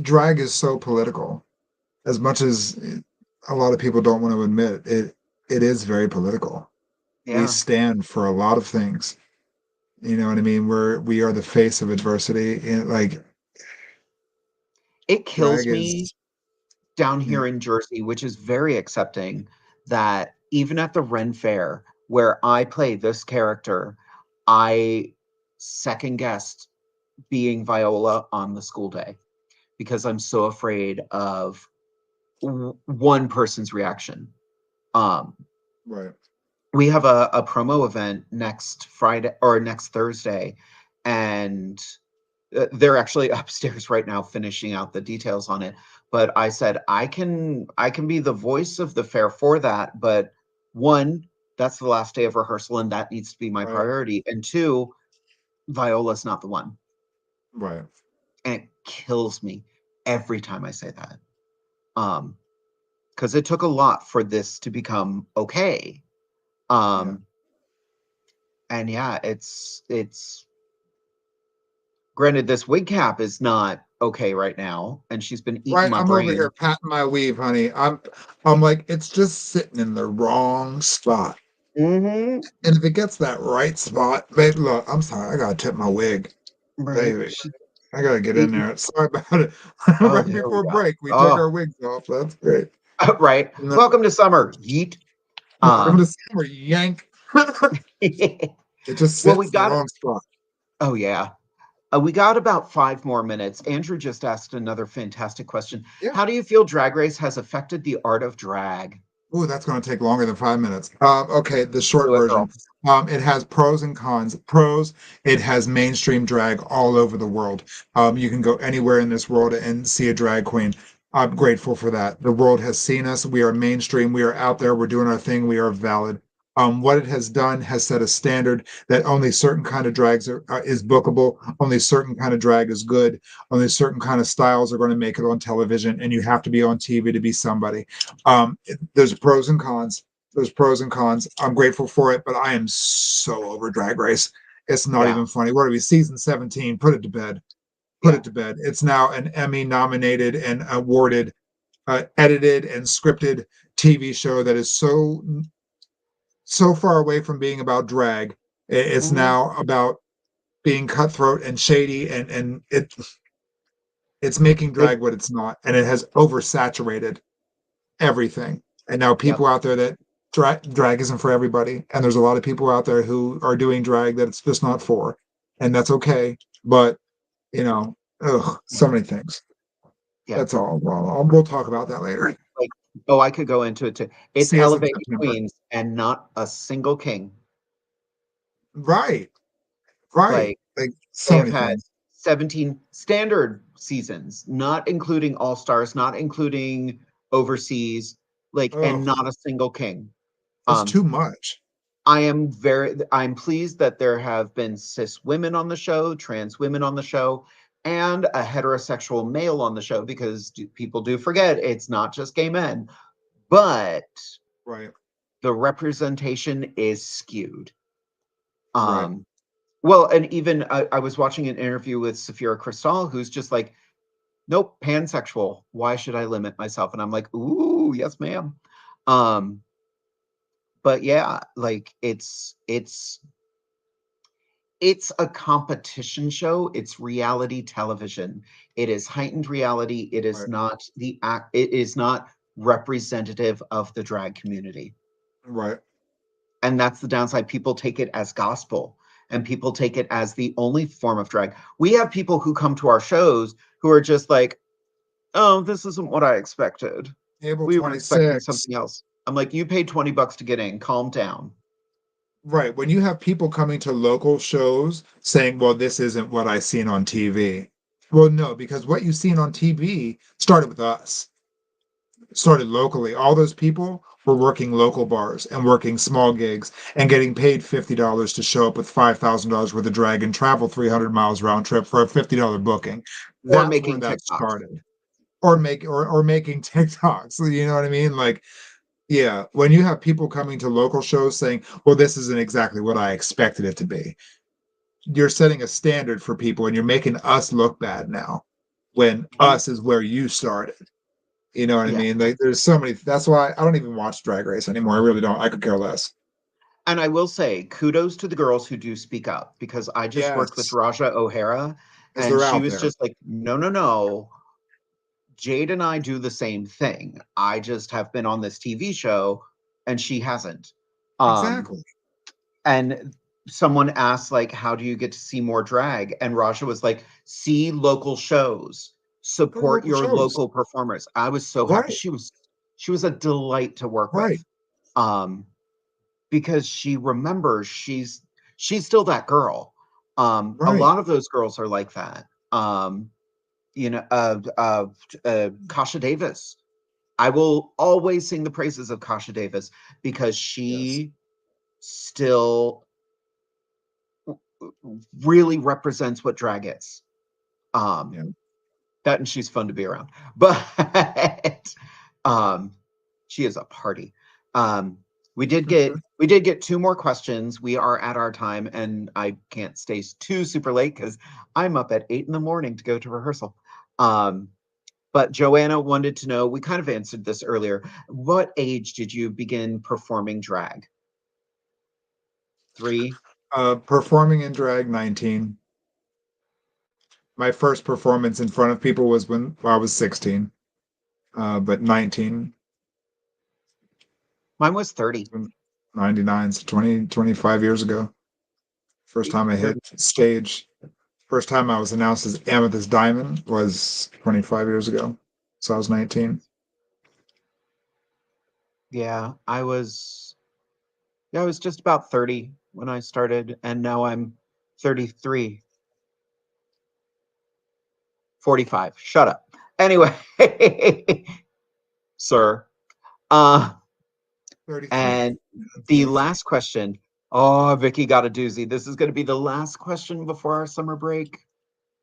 drag is so political. As much as a lot of people don't want to admit it, it is very political. We Yeah. stand for a lot of things. You know what I mean? We are the face of adversity. And like It drag kills me is, down yeah, here in Jersey, which is very accepting, that even at the Ren Fair, where I play this character, I second guessed being Viola on the school day because I'm so afraid of one person's reaction. Um, right. we have a promo event next Friday or next Thursday, and they're actually upstairs right now finishing out the details on it. But I said, I can be the voice of the fair for that. But one, that's the last day of rehearsal, and that needs to be my Right. priority. And two, Viola's not the one. Right. And it kills me every time I say that. Because it took a lot for this to become okay. Yeah. And yeah, it's granted, this wig cap is not okay right now, and she's been eating Right. my I'm over here brain. patting my weave, honey. I'm like, it's just sitting in the wrong spot. Mm-hmm. And if it gets that right spot, babe, look, I'm sorry, I gotta tip my wig. Right. Baby. I gotta get in It- there. Sorry about it. oh, Right there we before go. break, we took Oh, our wigs off. That's great. right. No, Welcome to summer. Yeet. welcome to Um, summer, yank. It just well, we sits in the got, wrong spot. oh, yeah. We got about 5 more minutes. Andrew just asked another fantastic question. Yeah. How do you feel Drag Race has affected the art of drag? Ooh, that's going to take longer than 5 minutes. Okay, the short Do it, girl. version. It has pros and cons. Pros, it has mainstream drag all over the world. You can go anywhere in this world and see a drag queen. I'm grateful for that. The world has seen us. We are mainstream. We are out there. We're doing our thing. We are valid. What it has done has set a standard that only certain kind of drags is bookable. Only certain kind of drag is good. Only certain kind of styles are going to make it on television, and you have to be on TV to be somebody. There's pros and cons. There's pros and cons. I'm grateful for it, but I am so over Drag Race. It's not Yeah. even funny. What are we? Season 17. Put it to bed. Put Yeah. it to bed. It's now an Emmy nominated and awarded, edited and scripted TV show that is so far away from being about drag. It's Mhm. now about being cutthroat and shady, and it's making It, drag what it's not, and it has oversaturated everything. And now yep. people out there that drag isn't for everybody, and there's a lot of people out there who are doing drag that it's just not for, and that's okay. But so many things. Yeah. That's all. Well, we'll talk about that later. Like, oh, I could go into it too. It's See us in elevated September. queens and not a single king. Right, right. Like, Like they so have many had things. 17 standard seasons, not including all stars, not including overseas, like, Oh, and not a single king. that's Um, too much. I'm pleased that there have been cis women on the show, trans women on the show, and a heterosexual male on the show, because people do forget it's not just gay men, but Right, the representation is skewed. right. Um, well, and even I was watching an interview with Safira Cristal, who's just like, nope, pansexual. Why should I limit myself? And I'm like, ooh, yes, ma'am. Um, but yeah, like it's a competition show. It's reality television. It is heightened reality. It is Right, not the act. It is not representative of the drag community. right. And that's the downside. People take it as gospel, and people take it as the only form of drag. We have people who come to our shows who are just like, oh, this isn't what I expected. April We were expecting 26th. something else. I'm like, you paid $20 to get in. Calm down. Right. When you have people coming to local shows saying, well, this isn't what I seen on TV. Well, no, because what you seen on TV started with us, started locally. All those people were working local bars and working small gigs and getting paid $50 to show up with $5,000 worth of drag and travel 300 miles round trip for a $50 booking. Or That's where making that TikToks. started. Or making TikToks. You know what I mean? Like, yeah, when you have people coming to local shows saying, well, this isn't exactly what I expected it to be, you're setting a standard for people and you're making us look bad now when Mhm. us is where you started. You know what I Yeah. mean? Like there's so many. That's why I don't even watch Drag Race anymore. I really don't. I could care less. And I will say, kudos to the girls who do speak up, because I just worked with Yes, Raja O'Hara, because and they're she out was there. just like, no, no, no. Jade and I do the same thing. I just have been on this TV show and she hasn't. Um, Exactly. and someone asked, like, how do you get to see more drag? And Raja was like, see local shows, Go to support local your shows. local performers. I was so happy. Right. She was a delight to work with. Right. Um, because she remembers she's still that girl. A Right. lot of those girls are like that. Kasha Davis. I will always sing the praises of Kasha Davis because she still really represents what drag is. That and she's fun to be around. But she is a party. We did get 2 more questions. We are at our time, and I can't stay too super late because I'm up at 8 in the morning to go to rehearsal. But Joanna wanted to know, we kind of answered this earlier. What age did you begin performing drag? 3? Performing in drag, 19. My first performance in front of people was when I was 16. But 19. Mine was 30. 99, so 25 years ago. First time I hit stage. First time I was announced as Amethyst Diamond was 25 years ago. So I was 19. Yeah, I was just about 30 when I started, and now I'm 33. 45. Shut up. Anyway, sir. 33. And the last question. Oh, Vicky got a doozy. This is going to be the last question before our summer break.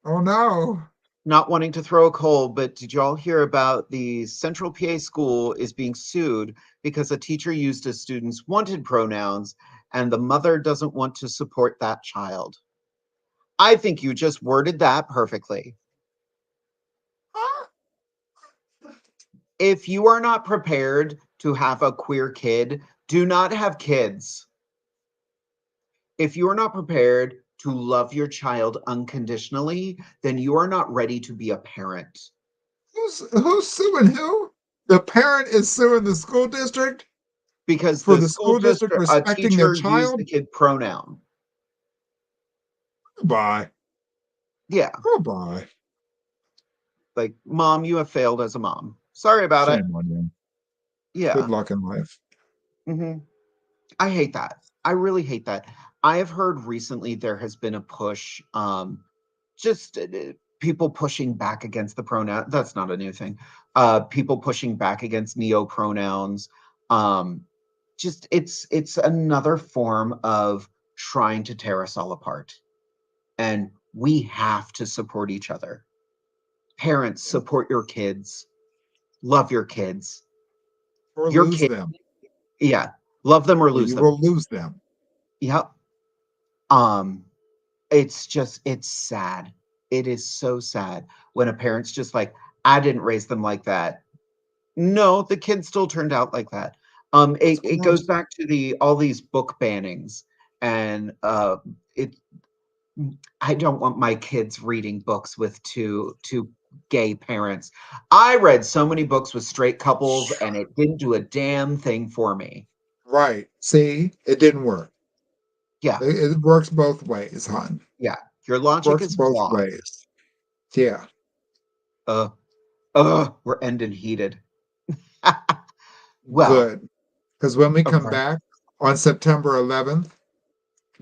Oh no. Not wanting to throw a cold, but did y'all hear about the Central PA school is being sued because a teacher used a student's wanted pronouns and the mother doesn't want to support that child? I think you just worded that perfectly. If you are not prepared to have a queer kid, do not have kids. If you are not prepared to love your child unconditionally, then you are not ready to be a parent. Who's suing who? The parent is suing the school district Because for the the school school district district, a respecting their teacher used child? the kid pronoun. Goodbye. Yeah. Goodbye. Like, mom, you have failed as a mom. Sorry about it. Shame on you. Yeah. Good luck in life. I hate that. I really hate that. I have heard recently there has been a push, just people pushing back against the pronoun. That's not a new thing. People pushing back against neo pronouns. Just it's another form of trying to tear us all apart. And we have to support each other. Parents, support your kids. Love your kids. Or Your lose kids, them. yeah, love them or Or lose you them. will lose them. Yep. It's sad. It is so sad when a parent's just like, I didn't raise them like that. No, the kid still turned out like that. It goes back to all these book bannings, and it I don't want my kids reading books with two gay parents. I read so many books with straight couples, and it didn't do a damn thing for me. Right. See, it didn't work. Yeah, It works both ways, hon. yeah. Your logic Works is both flawed. ways. Yeah. We're ending heated. Well, Good. Because when we come okay. back on September 11th,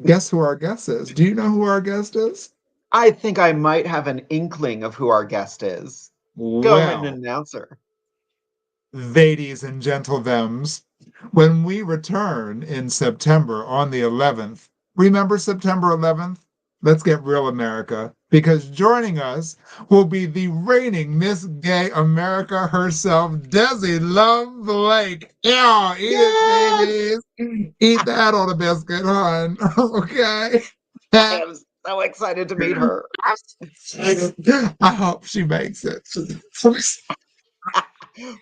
guess who our guest is? Do you know who our guest is? I think I might have an inkling of who our guest is. Go ahead and Well, announce her. ladies and gentlethems, when we return in September on the 11th, remember September 11th? Let's get real, America, because joining us will be the reigning Miss Gay America herself, Desi Love Blake. Yeah, eat it, babies. Eat that on a biscuit, hon. Okay. I am so excited to meet her. I hope she makes it.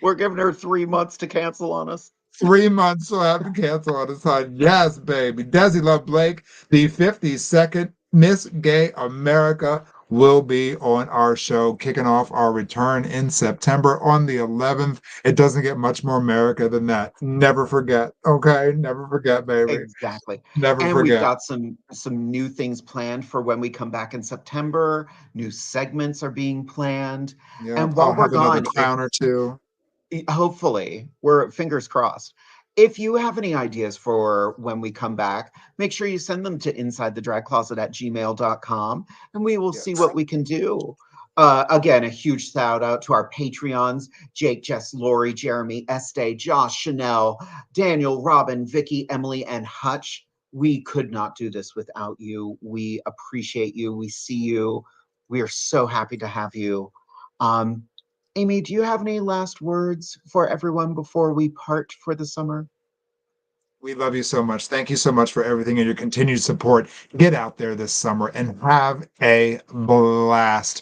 We're giving her 3 months to cancel on us. 3 months she'll have to cancel on the side. Yes, baby. Desi Love Blake, the 52nd Miss Gay America, will be on our show, kicking off our return in September on the 11th. It doesn't get much more America than that. Never forget. Okay? Never forget, baby. Exactly. Never And we've forget. got some new things planned for when we come back in September. New segments are being planned. Yep. And I'll while we're have another gone, clown or two. hopefully, we're fingers crossed. If you have any ideas for when we come back, make sure you send them to InsideTheDragCloset@gmail.com, and we will see Yes. what we can do. Again, a huge shout out to our Patreons: Jake, Jess, Lori, Jeremy, Estee, Josh, Chanel, Daniel, Robin, Vicky, Emily, and Hutch. We could not do this without you. We appreciate you. We see you. We are so happy to have you. Um, Amy, do you have any last words for everyone before we part for the summer? We love you so much. Thank you so much for everything and your continued support. Get out there this summer and have a blast.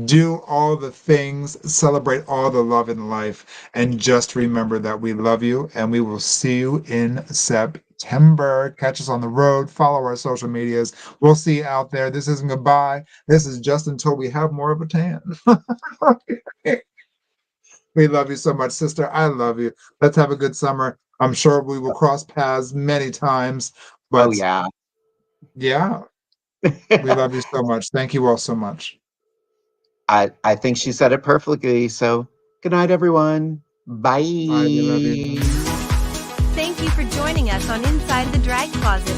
Do all the things, celebrate all the love in life, and just remember that we love you and we will see you in September. Catch us on the road, follow our social medias. We'll see you out there. This isn't goodbye. This is just until we have more of a tan. We love you so much, sister. I love you. Let's have a good summer. I'm sure we will cross paths many times, Oh, but yeah. yeah, we love you so much. Thank you all so much. I think she said it perfectly. So, good night, everyone. Bye. We love you. Bye. Thank you for joining us on Inside the Drag Closet.